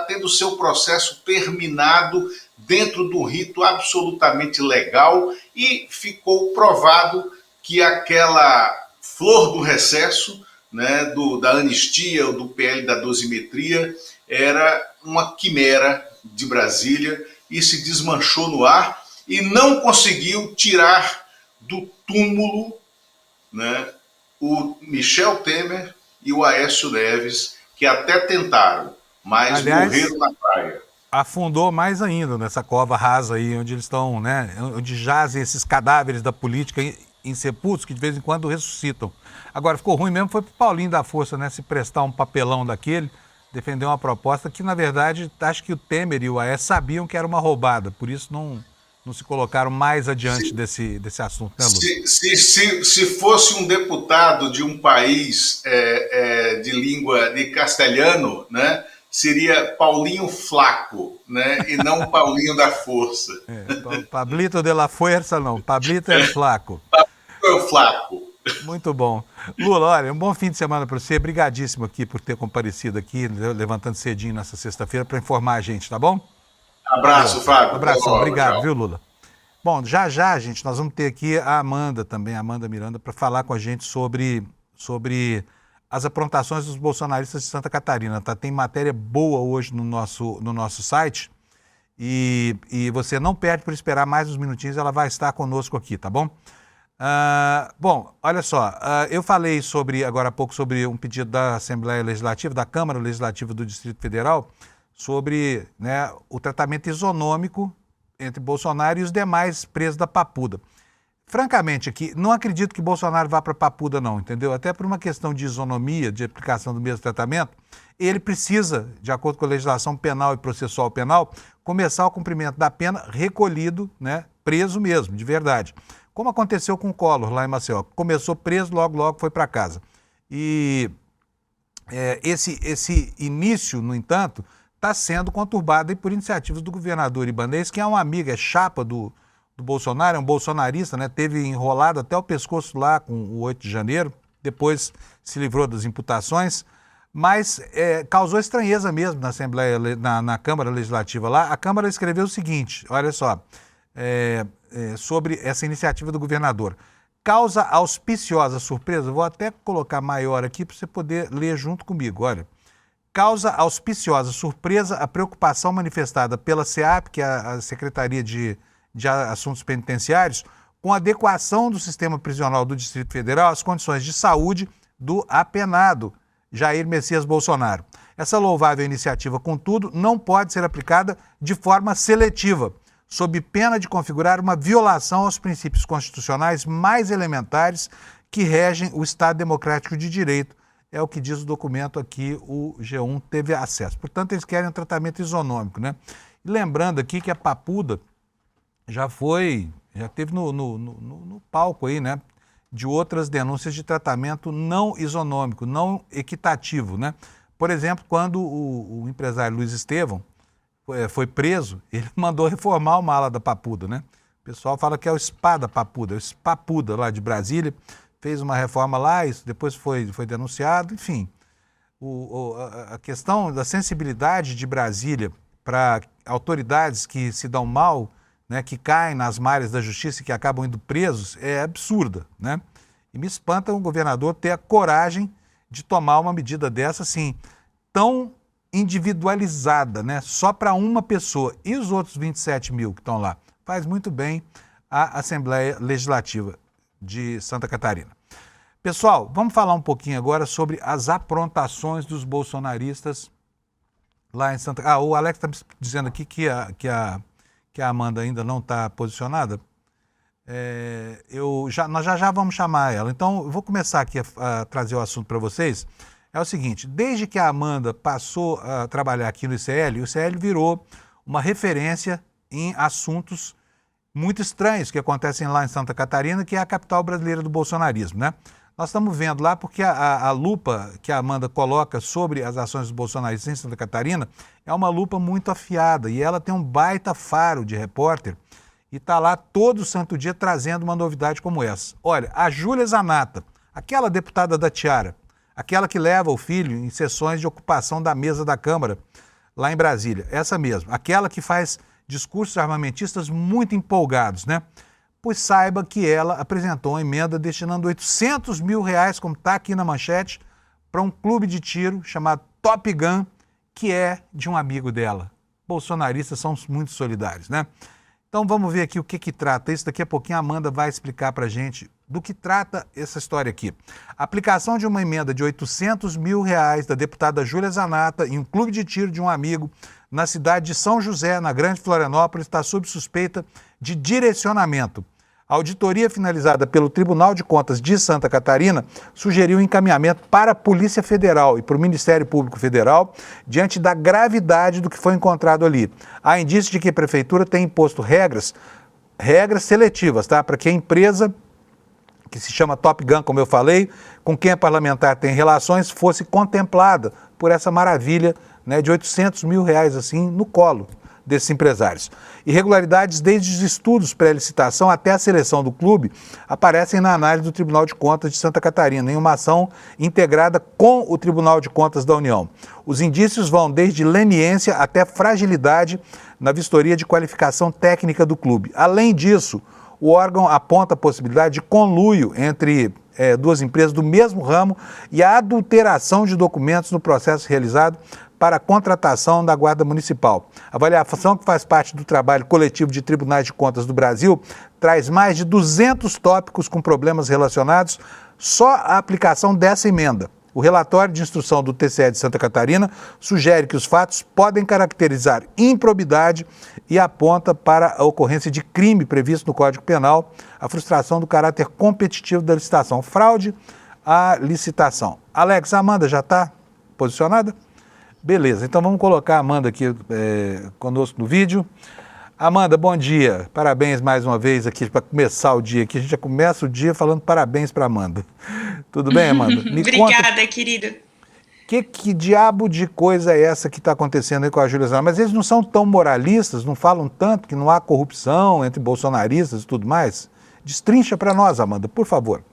tendo seu processo terminado dentro do rito absolutamente legal, e ficou provado que aquela flor do recesso, né, da anistia ou do PL da dosimetria, era uma quimera de Brasília e se desmanchou no ar e não conseguiu tirar do túmulo, né, o Michel Temer e o Aécio Neves, que até tentaram, mas Aliás, morreram na praia. afundou mais ainda nessa cova rasa aí, onde eles estão, né? Onde jazem esses cadáveres da política insepultos que de vez em quando ressuscitam. Agora, ficou ruim mesmo, foi pro Paulinho da Força, né? Se prestar um papelão daquele, defender uma proposta que, na verdade, acho que o Temer e o Aécio sabiam que era uma roubada, por isso não se colocaram mais adiante desse assunto, né, Lula? Se fosse um deputado de um país de língua de castelhano, né, seria Paulinho Flaco, né, e não Paulinho da Força. Pablito de la Fuerza, não. Pablito é Flaco. É o Flaco. Muito bom. Lula, olha, um bom fim de semana para você. Brigadíssimo aqui por ter comparecido aqui, levantando cedinho nessa sexta-feira para informar a gente, tá bom? Abraço, Fábio. Abração, obrigado, tchau. viu, Lula? Bom, já, gente, nós vamos ter aqui a Amanda também, a Amanda Miranda, para falar com a gente sobre as aprontações dos bolsonaristas de Santa Catarina, tá? Tem matéria boa hoje no nosso site e você não perde por esperar mais uns minutinhos, ela vai estar conosco aqui, tá bom? Bom, olha só, eu falei agora há pouco sobre um pedido da Assembleia Legislativa, da Câmara Legislativa do Distrito Federal, sobre, né, o tratamento isonômico entre Bolsonaro e os demais presos da Papuda. Francamente, aqui, não acredito que Bolsonaro vá para Papuda, não, entendeu? Até por uma questão de isonomia, de aplicação do mesmo tratamento, ele precisa, de acordo com a legislação penal e processual penal, começar o cumprimento da pena recolhido, né, preso mesmo, de verdade. Como aconteceu com o Collor lá em Maceió. Começou preso, logo foi para casa. E esse início, no entanto, está sendo conturbado por iniciativas do governador Ibanez, que é um amigo, é chapa do Bolsonaro, é um bolsonarista, né? Teve enrolado até o pescoço lá com o 8 de janeiro, depois se livrou das imputações, mas causou estranheza mesmo na Assembleia, na Câmara Legislativa lá. A Câmara escreveu o seguinte, olha só, sobre essa iniciativa do governador. Causa auspiciosa surpresa, vou até colocar maior aqui para você poder ler junto comigo, olha. Causa auspiciosa surpresa a preocupação manifestada pela SEAP, que é a Secretaria de Assuntos Penitenciários, com a adequação do sistema prisional do Distrito Federal às condições de saúde do apenado Jair Messias Bolsonaro. Essa louvável iniciativa, contudo, não pode ser aplicada de forma seletiva, sob pena de configurar uma violação aos princípios constitucionais mais elementares que regem o Estado Democrático de Direito. É o que diz o documento aqui, o G1 teve acesso. Portanto, eles querem um tratamento isonômico, né? E lembrando aqui que a Papuda já teve no palco aí, né, de outras denúncias de tratamento não isonômico, não equitativo, né? Por exemplo, quando o empresário Luiz Estevão foi preso, ele mandou reformar uma ala da Papuda, né? O pessoal fala que é o SPA da Papuda, o SPAPuda lá de Brasília, fez uma reforma lá, isso depois foi denunciado, enfim. A questão da sensibilidade de Brasília para autoridades que se dão mal, né, que caem nas malhas da justiça e que acabam indo presos, é absurda, né? E me espanta o governador ter a coragem de tomar uma medida dessa, assim, tão individualizada, né? Só para uma pessoa. E os outros 27 mil que estão lá? Faz muito bem a Assembleia Legislativa de Santa Catarina. Pessoal, vamos falar um pouquinho agora sobre as aprontações dos bolsonaristas lá em Santa Catarina. O Alex está dizendo aqui que a Amanda ainda não está posicionada. Nós já vamos chamar ela. Então, eu vou começar aqui a trazer o assunto para vocês. É o seguinte, desde que a Amanda passou a trabalhar aqui no ICL, o ICL virou uma referência em assuntos muito estranhos que acontecem lá em Santa Catarina, que é a capital brasileira do bolsonarismo, né? Nós estamos vendo lá porque a lupa que a Amanda coloca sobre as ações dos bolsonaristas em Santa Catarina é uma lupa muito afiada e ela tem um baita faro de repórter e está lá todo santo dia trazendo uma novidade como essa. Olha, a Júlia Zanata, aquela deputada da Tiara, aquela que leva o filho em sessões de ocupação da mesa da Câmara lá em Brasília, essa mesmo, aquela que faz discursos armamentistas muito empolgados, né? Pois saiba que ela apresentou uma emenda destinando R$800 mil, como está aqui na manchete, para um clube de tiro chamado Top Gun, que é de um amigo dela. Bolsonaristas são muito solidários, né? Então vamos ver aqui o que trata isso. Daqui a pouquinho a Amanda vai explicar para a gente do que trata essa história aqui. A aplicação de uma emenda de R$800 mil da deputada Júlia Zanatta em um clube de tiro de um amigo na cidade de São José, na Grande Florianópolis, está sob suspeita de direcionamento. A auditoria finalizada pelo Tribunal de Contas de Santa Catarina sugeriu um encaminhamento para a Polícia Federal e para o Ministério Público Federal diante da gravidade do que foi encontrado ali. Há indícios de que a Prefeitura tem imposto regras seletivas, tá? Para que a empresa, que se chama Top Gun, como eu falei, com quem a parlamentar tem relações, fosse contemplada por essa maravilha, né, de R$800 mil assim no colo desses empresários. Irregularidades desde os estudos pré-licitação até a seleção do clube aparecem na análise do Tribunal de Contas de Santa Catarina, em uma ação integrada com o Tribunal de Contas da União. Os indícios vão desde leniência até fragilidade na vistoria de qualificação técnica do clube. Além disso, o órgão aponta a possibilidade de conluio entre duas empresas do mesmo ramo e a adulteração de documentos no processo realizado para a contratação da Guarda Municipal. A avaliação, que faz parte do trabalho coletivo de tribunais de contas do Brasil, traz mais de 200 tópicos com problemas relacionados só à aplicação dessa emenda. O relatório de instrução do TCE de Santa Catarina sugere que os fatos podem caracterizar improbidade e aponta para a ocorrência de crime previsto no Código Penal, a frustração do caráter competitivo da licitação, fraude à licitação. Alex, a Amanda já está posicionada? Beleza, então vamos colocar a Amanda aqui conosco no vídeo. Amanda, bom dia. Parabéns mais uma vez aqui para começar o dia aqui. A gente já começa o dia falando parabéns para Amanda. Tudo bem, Amanda? Obrigada, querido. Que diabo de coisa é essa que está acontecendo aí com a Júlia Zanatta? Mas eles não são tão moralistas, não falam tanto que não há corrupção entre bolsonaristas e tudo mais? Destrincha para nós, Amanda, por favor.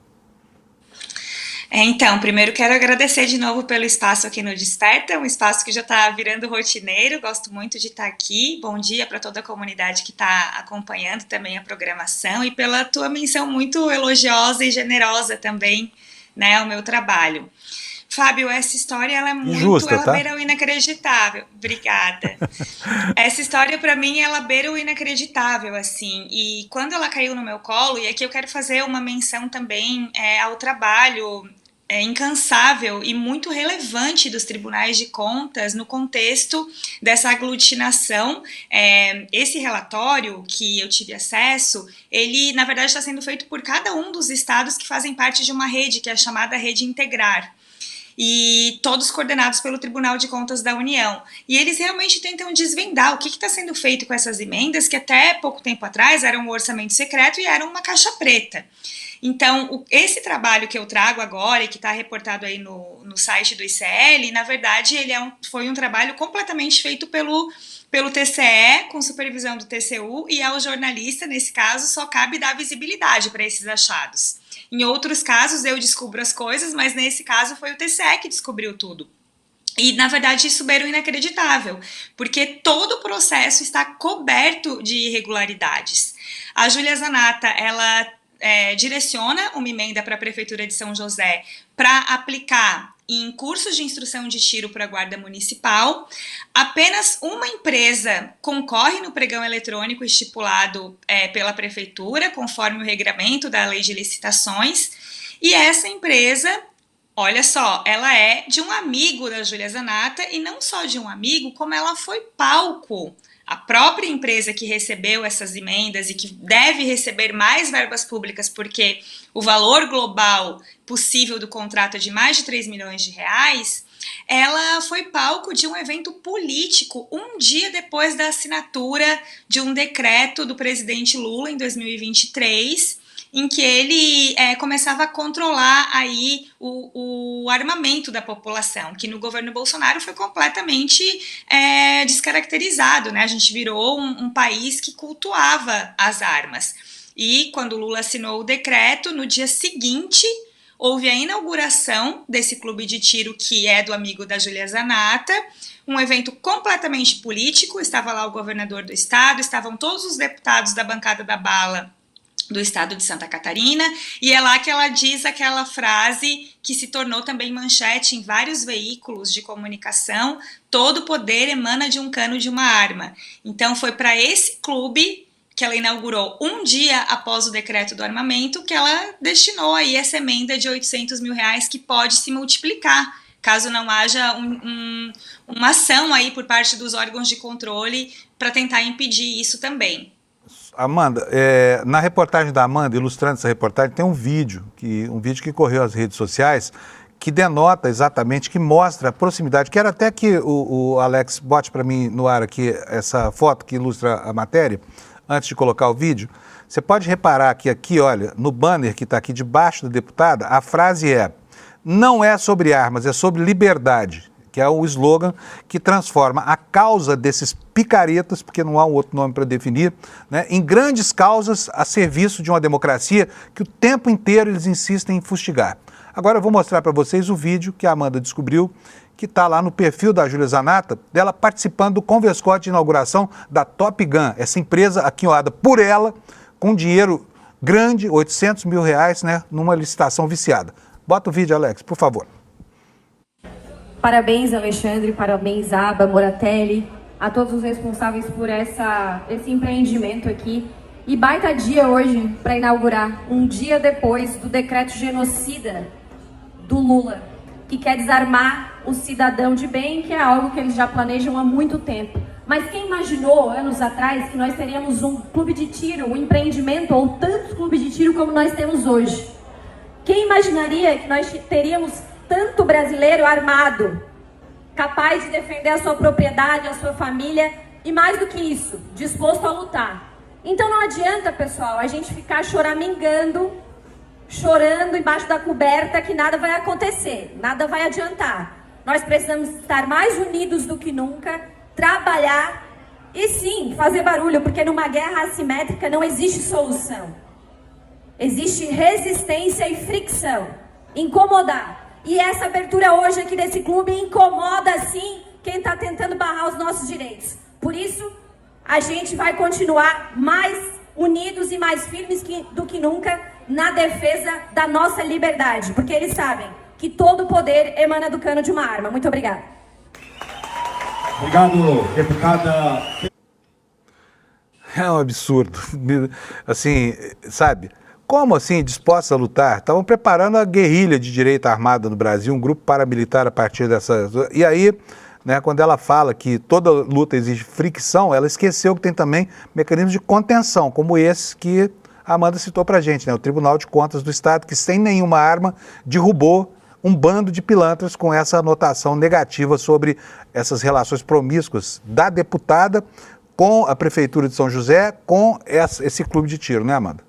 Então, primeiro quero agradecer de novo pelo espaço aqui no Desperta, um espaço que já está virando rotineiro, gosto muito de estar aqui. Bom dia para toda a comunidade que está acompanhando também a programação e pela tua menção muito elogiosa e generosa também, né, ao meu trabalho. Fábio, essa história ela é muito, justa, ela tá? beira o inacreditável. Obrigada. Essa história para mim ela beira o inacreditável, assim. E quando ela caiu no meu colo, e aqui eu quero fazer uma menção também ao trabalho incansável e muito relevante dos tribunais de contas no contexto dessa aglutinação. Esse relatório que eu tive acesso, ele na verdade está sendo feito por cada um dos estados que fazem parte de uma rede, que é a chamada Rede Integrar. E todos coordenados pelo Tribunal de Contas da União. E eles realmente tentam desvendar o que está sendo feito com essas emendas, que até pouco tempo atrás eram um orçamento secreto e eram uma caixa preta. Então, esse trabalho que eu trago agora e que está reportado aí no site do ICL, na verdade, ele foi um trabalho completamente feito pelo TCE, com supervisão do TCU, e ao jornalista, nesse caso, só cabe dar visibilidade para esses achados. Em outros casos, eu descubro as coisas, mas nesse caso foi o TCE que descobriu tudo. E, na verdade, isso beira o inacreditável, porque todo o processo está coberto de irregularidades. A Júlia Zanatta, ela direciona uma emenda para a Prefeitura de São José para aplicar em cursos de instrução de tiro para a Guarda Municipal. Apenas uma empresa concorre no pregão eletrônico estipulado pela Prefeitura, conforme o regramento da Lei de Licitações, e essa empresa, olha só, ela é de um amigo da Júlia Zanatta, e não só de um amigo, como ela foi palco. A própria empresa que recebeu essas emendas e que deve receber mais verbas públicas, porque o valor global possível do contrato é de mais de 3 milhões de reais, ela foi palco de um evento político um dia depois da assinatura de um decreto do presidente Lula em 2023, em que ele começava a controlar aí o armamento da população, que no governo Bolsonaro foi completamente descaracterizado, né? A gente virou um país que cultuava as armas. E quando Lula assinou o decreto, no dia seguinte, houve a inauguração desse clube de tiro que é do amigo da Júlia Zanatta, um evento completamente político, estava lá o governador do estado, estavam todos os deputados da bancada da bala do estado de Santa Catarina, e é lá que ela diz aquela frase que se tornou também manchete em vários veículos de comunicação: todo poder emana de um cano de uma arma. Então foi para esse clube que ela inaugurou um dia após o decreto do armamento, que ela destinou aí essa emenda de R$800 mil, que pode se multiplicar, caso não haja uma ação aí por parte dos órgãos de controle para tentar impedir isso também. Amanda, na reportagem da Amanda, ilustrando essa reportagem, tem um vídeo que correu às redes sociais, que denota exatamente, que mostra a proximidade. Quero até que o Alex bote para mim no ar aqui essa foto que ilustra a matéria, antes de colocar o vídeo. Você pode reparar que aqui, olha, no banner que está aqui debaixo da deputada, a frase é: não é sobre armas, é sobre liberdade, que é o slogan que transforma a causa desses picaretas, porque não há um outro nome para definir, né, em grandes causas a serviço de uma democracia que o tempo inteiro eles insistem em fustigar. Agora eu vou mostrar para vocês o vídeo que a Amanda descobriu, que está lá no perfil da Júlia Zanata, dela participando do Converscote de inauguração da Top Gun, essa empresa aquinhoada por ela, com dinheiro grande, R$800 mil, né, numa licitação viciada. Bota o vídeo, Alex, por favor. Parabéns, Alexandre, parabéns, Aba, Moratelli, a todos os responsáveis por esse empreendimento aqui. E baita dia hoje para inaugurar, um dia depois do decreto genocida do Lula, que quer desarmar o cidadão de bem, que é algo que eles já planejam há muito tempo. Mas quem imaginou, anos atrás, que nós teríamos um clube de tiro, um empreendimento ou tantos clubes de tiro como nós temos hoje? Quem imaginaria que nós teríamos tanto brasileiro armado, capaz de defender a sua propriedade, a sua família e, mais do que isso, disposto a lutar? Então não adianta, pessoal, a gente ficar choramingando, chorando embaixo da coberta que nada vai acontecer, nada vai adiantar. Nós precisamos estar mais unidos do que nunca, trabalhar e sim, fazer barulho, porque numa guerra assimétrica não existe solução. Existe resistência e fricção, incomodar. E essa abertura hoje aqui desse clube incomoda sim quem está tentando barrar os nossos direitos. Por isso, a gente vai continuar mais unidos e mais firmes do que nunca na defesa da nossa liberdade, porque eles sabem que todo poder emana do cano de uma arma. Muito obrigada. Obrigado, deputada. É um absurdo. Assim, sabe? Como assim, dispostos a lutar? Estavam preparando a guerrilha de direita armada no Brasil, um grupo paramilitar a partir dessa... E aí, né, quando ela fala que toda luta exige fricção, ela esqueceu que tem também mecanismos de contenção, como esse que a Amanda citou para a gente, né? O Tribunal de Contas do Estado, que sem nenhuma arma derrubou um bando de pilantras com essa anotação negativa sobre essas relações promíscuas da deputada com a Prefeitura de São José, com esse clube de tiro, né, Amanda?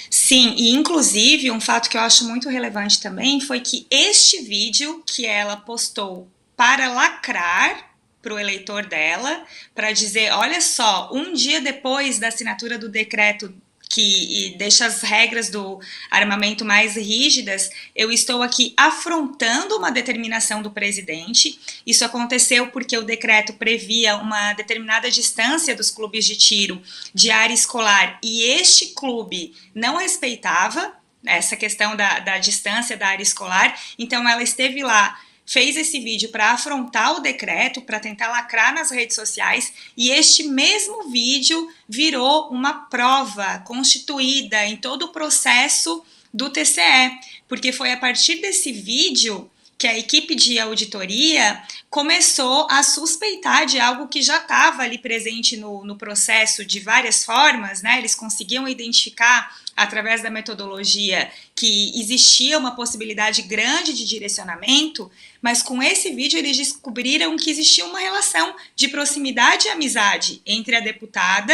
Sim, e inclusive um fato que eu acho muito relevante também foi que este vídeo que ela postou para lacrar para o eleitor dela, para dizer, olha só, um dia depois da assinatura do decreto que deixa as regras do armamento mais rígidas, eu estou aqui afrontando uma determinação do presidente. Isso aconteceu porque o decreto previa uma determinada distância dos clubes de tiro de área escolar e este clube não respeitava essa questão da distância da área escolar, então ela esteve lá, fez esse vídeo para afrontar o decreto, para tentar lacrar nas redes sociais, e este mesmo vídeo virou uma prova constituída em todo o processo do TCE, porque foi a partir desse vídeo que a equipe de auditoria começou a suspeitar de algo que já estava ali presente no processo de várias formas, né? Eles conseguiam identificar através da metodologia que existia uma possibilidade grande de direcionamento, mas com esse vídeo eles descobriram que existia uma relação de proximidade e amizade entre a deputada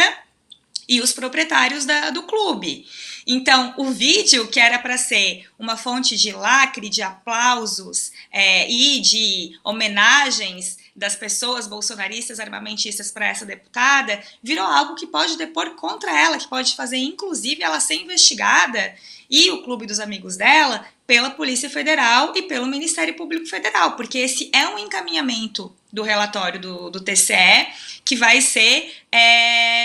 e os proprietários do clube. Então, o vídeo, que era para ser uma fonte de lacre, de aplausos e de homenagens das pessoas bolsonaristas, armamentistas para essa deputada, virou algo que pode depor contra ela, que pode fazer, inclusive, ela ser investigada e o Clube dos Amigos dela pela Polícia Federal e pelo Ministério Público Federal, porque esse é um encaminhamento do relatório do TCE que vai ser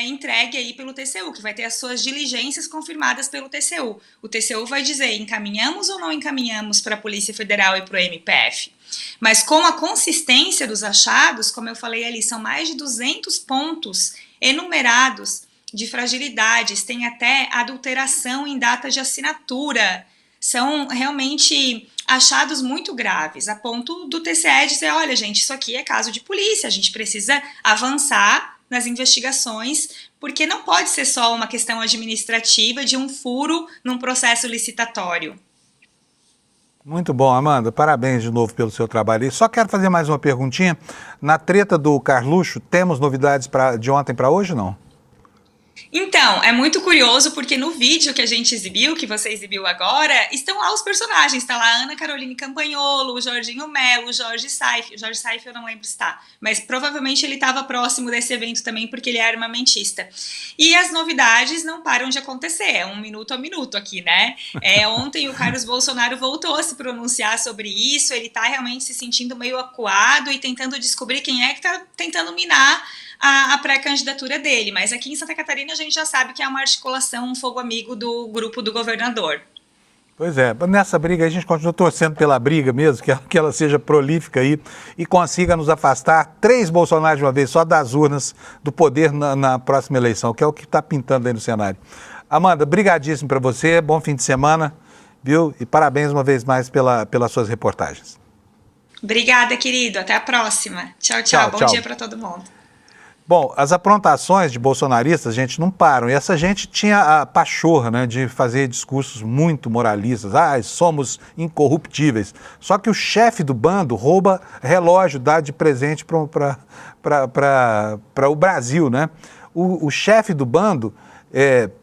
entregue aí pelo TCU, que vai ter as suas diligências confirmadas pelo TCU. O TCU vai dizer, encaminhamos ou não encaminhamos para a Polícia Federal e para o MPF. Mas com a consistência dos achados, como eu falei ali, são mais de 200 pontos enumerados de fragilidades, tem até adulteração em datas de assinatura. São realmente achados muito graves, a ponto do TCE dizer, olha gente, isso aqui é caso de polícia, a gente precisa avançar nas investigações, porque não pode ser só uma questão administrativa de um furo num processo licitatório. Muito bom, Amanda. Parabéns de novo pelo seu trabalho. E só quero fazer mais uma perguntinha. Na treta do Carluxo, temos novidades de ontem para hoje, não? Então, é muito curioso porque no vídeo que a gente exibiu, que você exibiu agora, estão lá os personagens. Está lá a Ana Caroline Campanholo, o Jorginho Melo, o Jorge Saif. O Jorge Saif eu não lembro se está, mas provavelmente ele estava próximo desse evento também porque ele é armamentista. E as novidades não param de acontecer, é um minuto a minuto aqui, né? Ontem o Carlos Bolsonaro voltou a se pronunciar sobre isso, ele está realmente se sentindo meio acuado e tentando descobrir quem é que está tentando minar a pré-candidatura dele, mas aqui em Santa Catarina a gente já sabe que é uma articulação, um fogo amigo do grupo do governador. Pois é, nessa briga a gente continua torcendo pela briga mesmo, que ela seja prolífica aí e consiga nos afastar 3 Bolsonaros de uma vez só das urnas do poder na próxima eleição, que é o que está pintando aí no cenário. Amanda, brigadíssimo para você, bom fim de semana, viu? E parabéns uma vez mais pelas suas reportagens. Obrigada, querido, até a próxima. Tchau, tchau. Bom dia para todo mundo. Bom, as aprontações de bolsonaristas, gente, não param. E essa gente tinha a pachorra, né, de fazer discursos muito moralistas. Somos incorruptíveis. Só que o chefe do bando rouba relógio dado de presente para o Brasil, né? O chefe do bando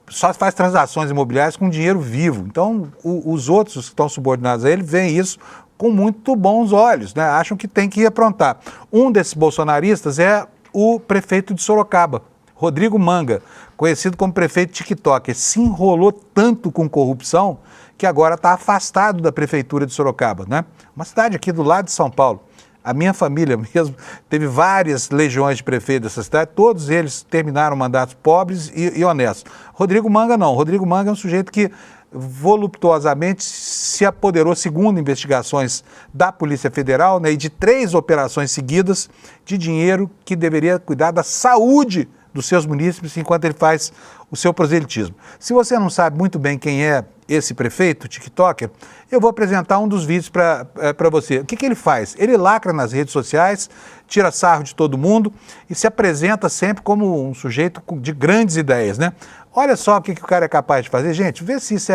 só faz transações imobiliárias com dinheiro vivo. Então, os outros que estão subordinados a ele veem isso com muito bons olhos, né? Acham que tem que aprontar. Um desses bolsonaristas é o prefeito de Sorocaba, Rodrigo Manga, conhecido como prefeito TikToker, se enrolou tanto com corrupção que agora está afastado da prefeitura de Sorocaba, né? Uma cidade aqui do lado de São Paulo. A minha família mesmo teve várias legiões de prefeito dessa cidade, todos eles terminaram mandatos pobres e honestos. Rodrigo Manga não, Rodrigo Manga é um sujeito que voluptuosamente se apoderou, segundo investigações da Polícia Federal, né, e de 3 operações seguidas de dinheiro que deveria cuidar da saúde dos seus munícipes enquanto ele faz o seu proselitismo. Se você não sabe muito bem quem é esse prefeito, TikToker, eu vou apresentar um dos vídeos para você. O que ele faz? Ele lacra nas redes sociais, tira sarro de todo mundo e se apresenta sempre como um sujeito de grandes ideias, né? Olha só o que o cara é capaz de fazer. Gente, vê se isso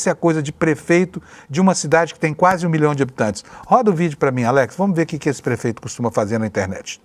é coisa de prefeito de uma cidade que tem quase 1 milhão de habitantes. Roda o vídeo para mim, Alex. Vamos ver o que esse prefeito costuma fazer na internet.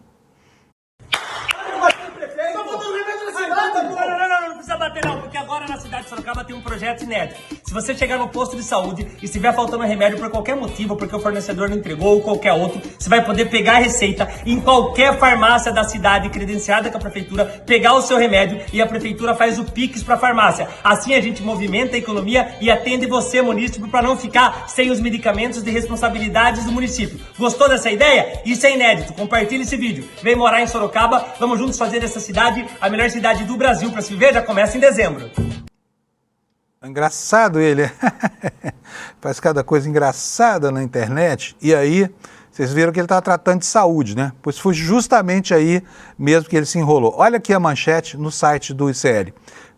Não, porque agora na cidade de Sorocaba tem um projeto inédito. Se você chegar no posto de saúde e estiver faltando remédio por qualquer motivo, porque o fornecedor não entregou ou qualquer outro, você vai poder pegar a receita em qualquer farmácia da cidade credenciada com a prefeitura, pegar o seu remédio e a prefeitura faz o Pix para a farmácia. Assim a gente movimenta a economia e atende você, município, para não ficar sem os medicamentos de responsabilidades do município. Gostou dessa ideia? Isso é inédito. Compartilhe esse vídeo. Vem morar em Sorocaba, vamos juntos fazer dessa cidade a melhor cidade do Brasil para se viver. Já começa em dezembro. Engraçado ele, faz cada coisa engraçada na internet, e aí vocês viram que ele estava tratando de saúde, né? Pois foi justamente aí mesmo que ele se enrolou. Olha aqui a manchete no site do ICL.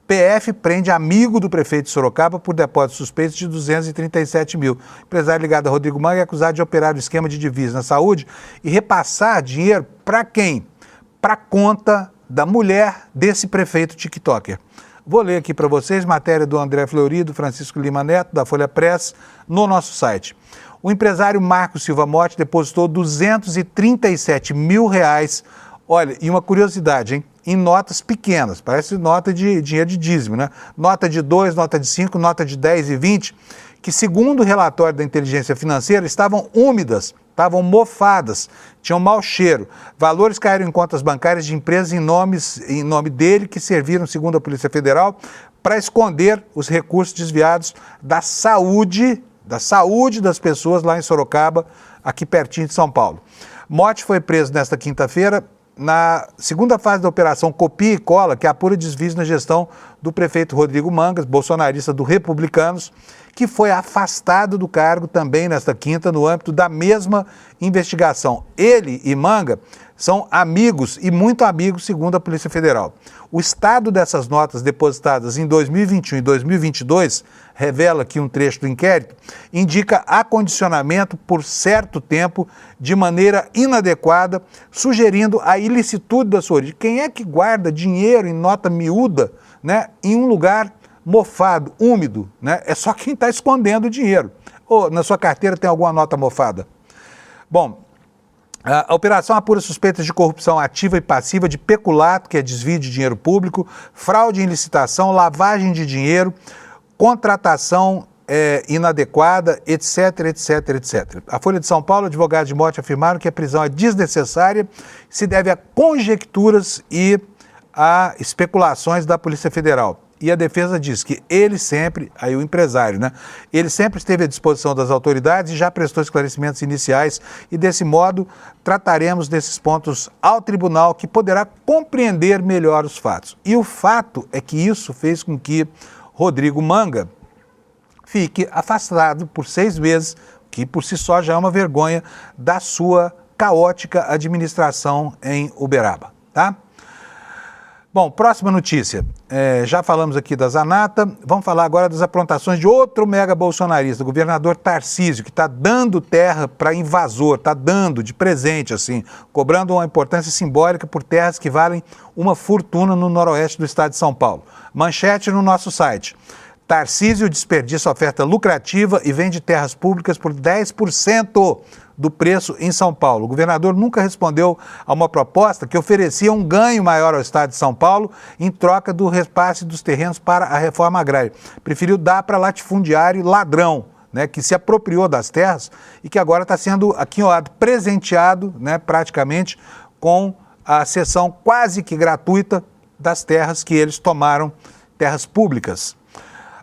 PF prende amigo do prefeito de Sorocaba por depósito suspeito de 237 mil. O empresário ligado a Rodrigo Manga é acusado de operar o esquema de divisas na saúde e repassar dinheiro para quem? Para a conta da mulher desse prefeito TikToker. Vou ler aqui para vocês, matéria do André Fleury, do Francisco Lima Neto, da Folha Press, no nosso site. O empresário Marcos Silva Motti depositou 237 mil reais, olha, e uma curiosidade, hein? Em notas pequenas, parece nota de dinheiro de dízimo, né? Nota de 2, nota de 5, nota de 10 e 20, que segundo o relatório da inteligência financeira estavam úmidas, estavam mofadas, tinham mau cheiro. Valores caíram em contas bancárias de empresas em nome dele, que serviram, segundo a Polícia Federal, para esconder os recursos desviados da saúde das pessoas lá em Sorocaba, aqui pertinho de São Paulo. Motti foi preso nesta quinta-feira na segunda fase da operação Copia e Cola, que apura desvios na gestão do prefeito Rodrigo Manga, bolsonarista do Republicanos, que foi afastado do cargo também nesta quinta no âmbito da mesma investigação. Ele e Manga são amigos e muito amigos, segundo a Polícia Federal. O estado dessas notas depositadas em 2021 e 2022, revela aqui um trecho do inquérito, indica acondicionamento por certo tempo de maneira inadequada, sugerindo a ilicitude da sua origem. Quem é que guarda dinheiro em nota miúda, né, em um lugar mofado, úmido, né? É só quem está escondendo o dinheiro. Ou na sua carteira tem alguma nota mofada? Bom, a operação apura suspeitas de corrupção ativa e passiva, de peculato, que é desvio de dinheiro público, fraude em licitação, lavagem de dinheiro, contratação inadequada, etc, etc, etc. A Folha de São Paulo, advogados de morte afirmaram que a prisão é desnecessária, se deve a conjecturas e a especulações da Polícia Federal. E a defesa diz que ele sempre, aí o empresário, né? Ele sempre esteve à disposição das autoridades e já prestou esclarecimentos iniciais e, desse modo, trataremos desses pontos ao tribunal, que poderá compreender melhor os fatos. E o fato é que isso fez com que Rodrigo Manga fique afastado por 6 meses, que por si só já é uma vergonha da sua caótica administração em Uberaba, tá? Bom, próxima notícia. Já falamos aqui da Zanata, vamos falar agora das aprontações de outro mega bolsonarista, o governador Tarcísio, que está dando terra para invasor, está dando de presente, assim, cobrando uma importância simbólica por terras que valem uma fortuna no noroeste do estado de São Paulo. Manchete no nosso site. Tarcísio desperdiça oferta lucrativa e vende terras públicas por 10% do preço em São Paulo. O governador nunca respondeu a uma proposta que oferecia um ganho maior ao estado de São Paulo em troca do repasse dos terrenos para a reforma agrária. Preferiu dar para latifundiário ladrão, né, que se apropriou das terras e que agora está sendo aquinhoado, presenteado, né, praticamente, com a cessão quase que gratuita das terras que eles tomaram, terras públicas.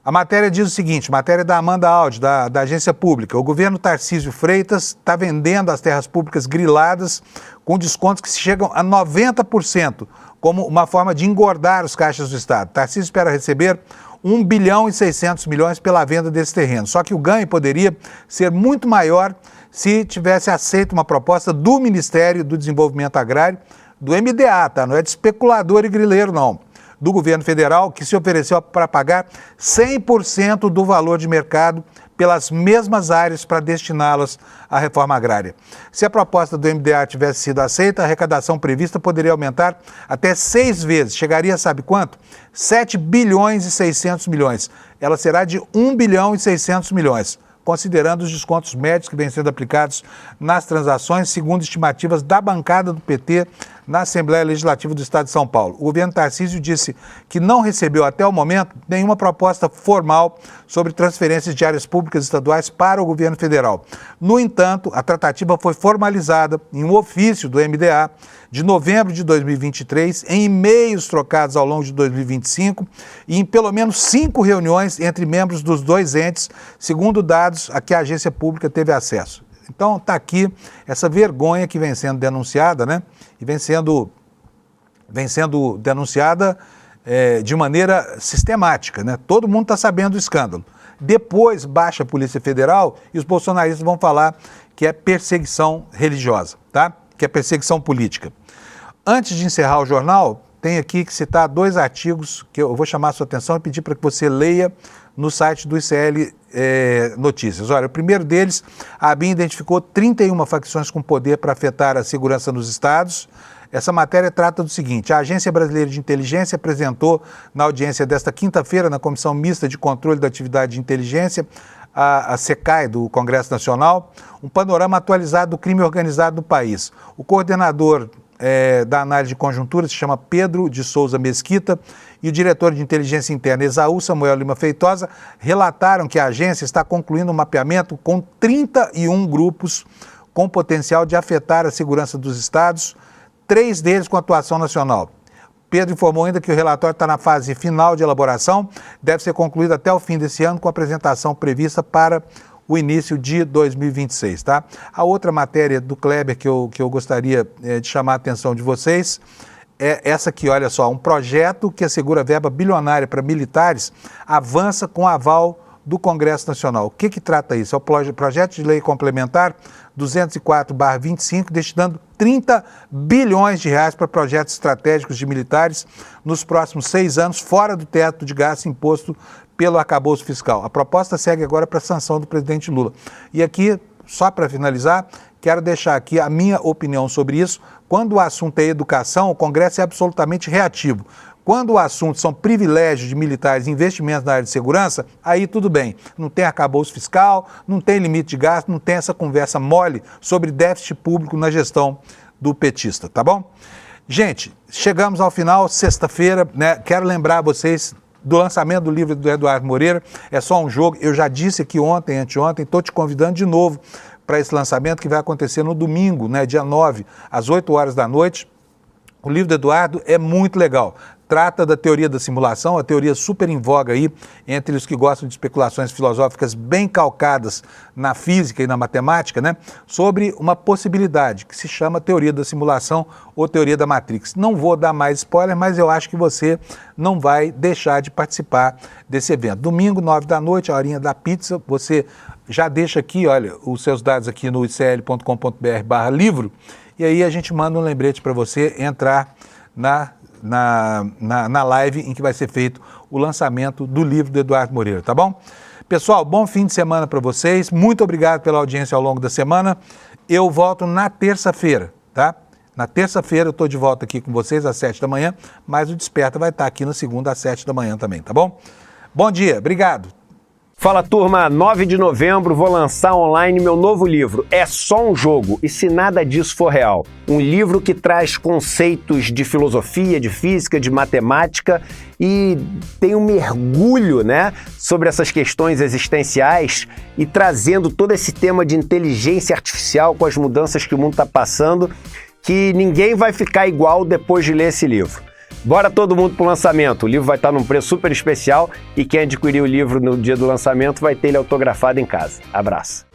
A matéria diz o seguinte, matéria da Amanda Aldi, da agência pública. O governo Tarcísio Freitas está vendendo as terras públicas griladas com descontos que chegam a 90%, como uma forma de engordar os caixas do Estado. Tarcísio espera receber 1 bilhão e 600 milhões pela venda desse terreno. Só que o ganho poderia ser muito maior se tivesse aceito uma proposta do Ministério do Desenvolvimento Agrário, do MDA, tá? Não é de especulador e grileiro, não. Do governo federal, que se ofereceu para pagar 100% do valor de mercado pelas mesmas áreas para destiná-las à reforma agrária. Se a proposta do MDA tivesse sido aceita, a arrecadação prevista poderia aumentar até 6 vezes. Chegaria, sabe quanto? 7 bilhões e 600 milhões. Ela será de 1 bilhão e 600 milhões. Considerando os descontos médios que vêm sendo aplicados nas transações, segundo estimativas da bancada do PT na Assembleia Legislativa do Estado de São Paulo. O governo Tarcísio disse que não recebeu até o momento nenhuma proposta formal sobre transferências de áreas públicas estaduais para o governo federal. No entanto, a tratativa foi formalizada em um ofício do MDA de novembro de 2023, em e-mails trocados ao longo de 2025 e em pelo menos 5 reuniões entre membros dos dois entes, segundo dados a que a agência pública teve acesso. Então está aqui essa vergonha que vem sendo denunciada, né? E vem sendo denunciada de maneira sistemática, né? Todo mundo está sabendo do escândalo. Depois baixa a Polícia Federal e os bolsonaristas vão falar que é perseguição religiosa, tá? Que é perseguição política. Antes de encerrar o jornal, tem aqui que citar 2 artigos que eu vou chamar a sua atenção e pedir para que você leia no site do ICL Notícias. Olha, o primeiro deles, a ABIN identificou 31 facções com poder para afetar a segurança nos estados. Essa matéria trata do seguinte: a Agência Brasileira de Inteligência apresentou na audiência desta quinta-feira, na Comissão Mista de Controle da Atividade de Inteligência, a SECAI do Congresso Nacional, um panorama atualizado do crime organizado no país. O coordenador da análise de conjuntura se chama Pedro de Souza Mesquita e o diretor de inteligência interna Esaú Samuel Lima Feitosa relataram que a agência está concluindo um mapeamento com 31 grupos com potencial de afetar a segurança dos estados, 3 deles com atuação nacional. Pedro informou ainda que o relatório está na fase final de elaboração, deve ser concluído até o fim desse ano, com a apresentação prevista para o início de 2026, tá? A outra matéria do Kleber que eu gostaria de chamar a atenção de vocês é essa aqui, olha só, um projeto que assegura verba bilionária para militares avança com aval do Congresso Nacional. O que trata isso? É o projeto de lei complementar 204/25, destinando 30 bilhões de reais para projetos estratégicos de militares nos próximos 6 anos, fora do teto de gasto imposto pelo arcabouço fiscal. A proposta segue agora para a sanção do presidente Lula. E aqui, só para finalizar, quero deixar aqui a minha opinião sobre isso. Quando o assunto é educação, o Congresso é absolutamente reativo. Quando o assunto são privilégios de militares e investimentos na área de segurança, aí tudo bem. Não tem arcabouço fiscal, não tem limite de gasto, não tem essa conversa mole sobre déficit público na gestão do petista, tá bom? Gente, chegamos ao final, sexta-feira, né? Quero lembrar vocês do lançamento do livro do Eduardo Moreira. É só um jogo, eu já disse aqui ontem, anteontem, estou te convidando de novo para esse lançamento que vai acontecer no domingo, né, dia 9, às 8 horas da noite. O livro do Eduardo é muito legal. Trata da teoria da simulação, a teoria super em voga aí entre os que gostam de especulações filosóficas bem calcadas na física e na matemática, né? Sobre uma possibilidade que se chama teoria da simulação ou teoria da Matrix. Não vou dar mais spoiler, mas eu acho que você não vai deixar de participar desse evento. Domingo, 9 da noite, a horinha da pizza, você já deixa aqui, olha, os seus dados aqui no icl.com.br/livro e aí a gente manda um lembrete para você entrar na live em que vai ser feito o lançamento do livro do Eduardo Moreira, tá bom? Pessoal, bom fim de semana para vocês, muito obrigado pela audiência ao longo da semana, eu volto na terça-feira, tá? Na terça-feira eu estou de volta aqui com vocês às 7 da manhã, mas o Desperta vai estar aqui na segunda às 7 da manhã também, tá bom? Bom dia, obrigado! Fala turma, 9 de novembro vou lançar online meu novo livro, É Só um Jogo, e se nada disso for real. Um livro que traz conceitos de filosofia, de física, de matemática e tem um mergulho, né, sobre essas questões existenciais e trazendo todo esse tema de inteligência artificial com as mudanças que o mundo está passando, que ninguém vai ficar igual depois de ler esse livro. Bora todo mundo pro lançamento, o livro vai estar num preço super especial e quem adquirir o livro no dia do lançamento vai ter ele autografado em casa. Abraço.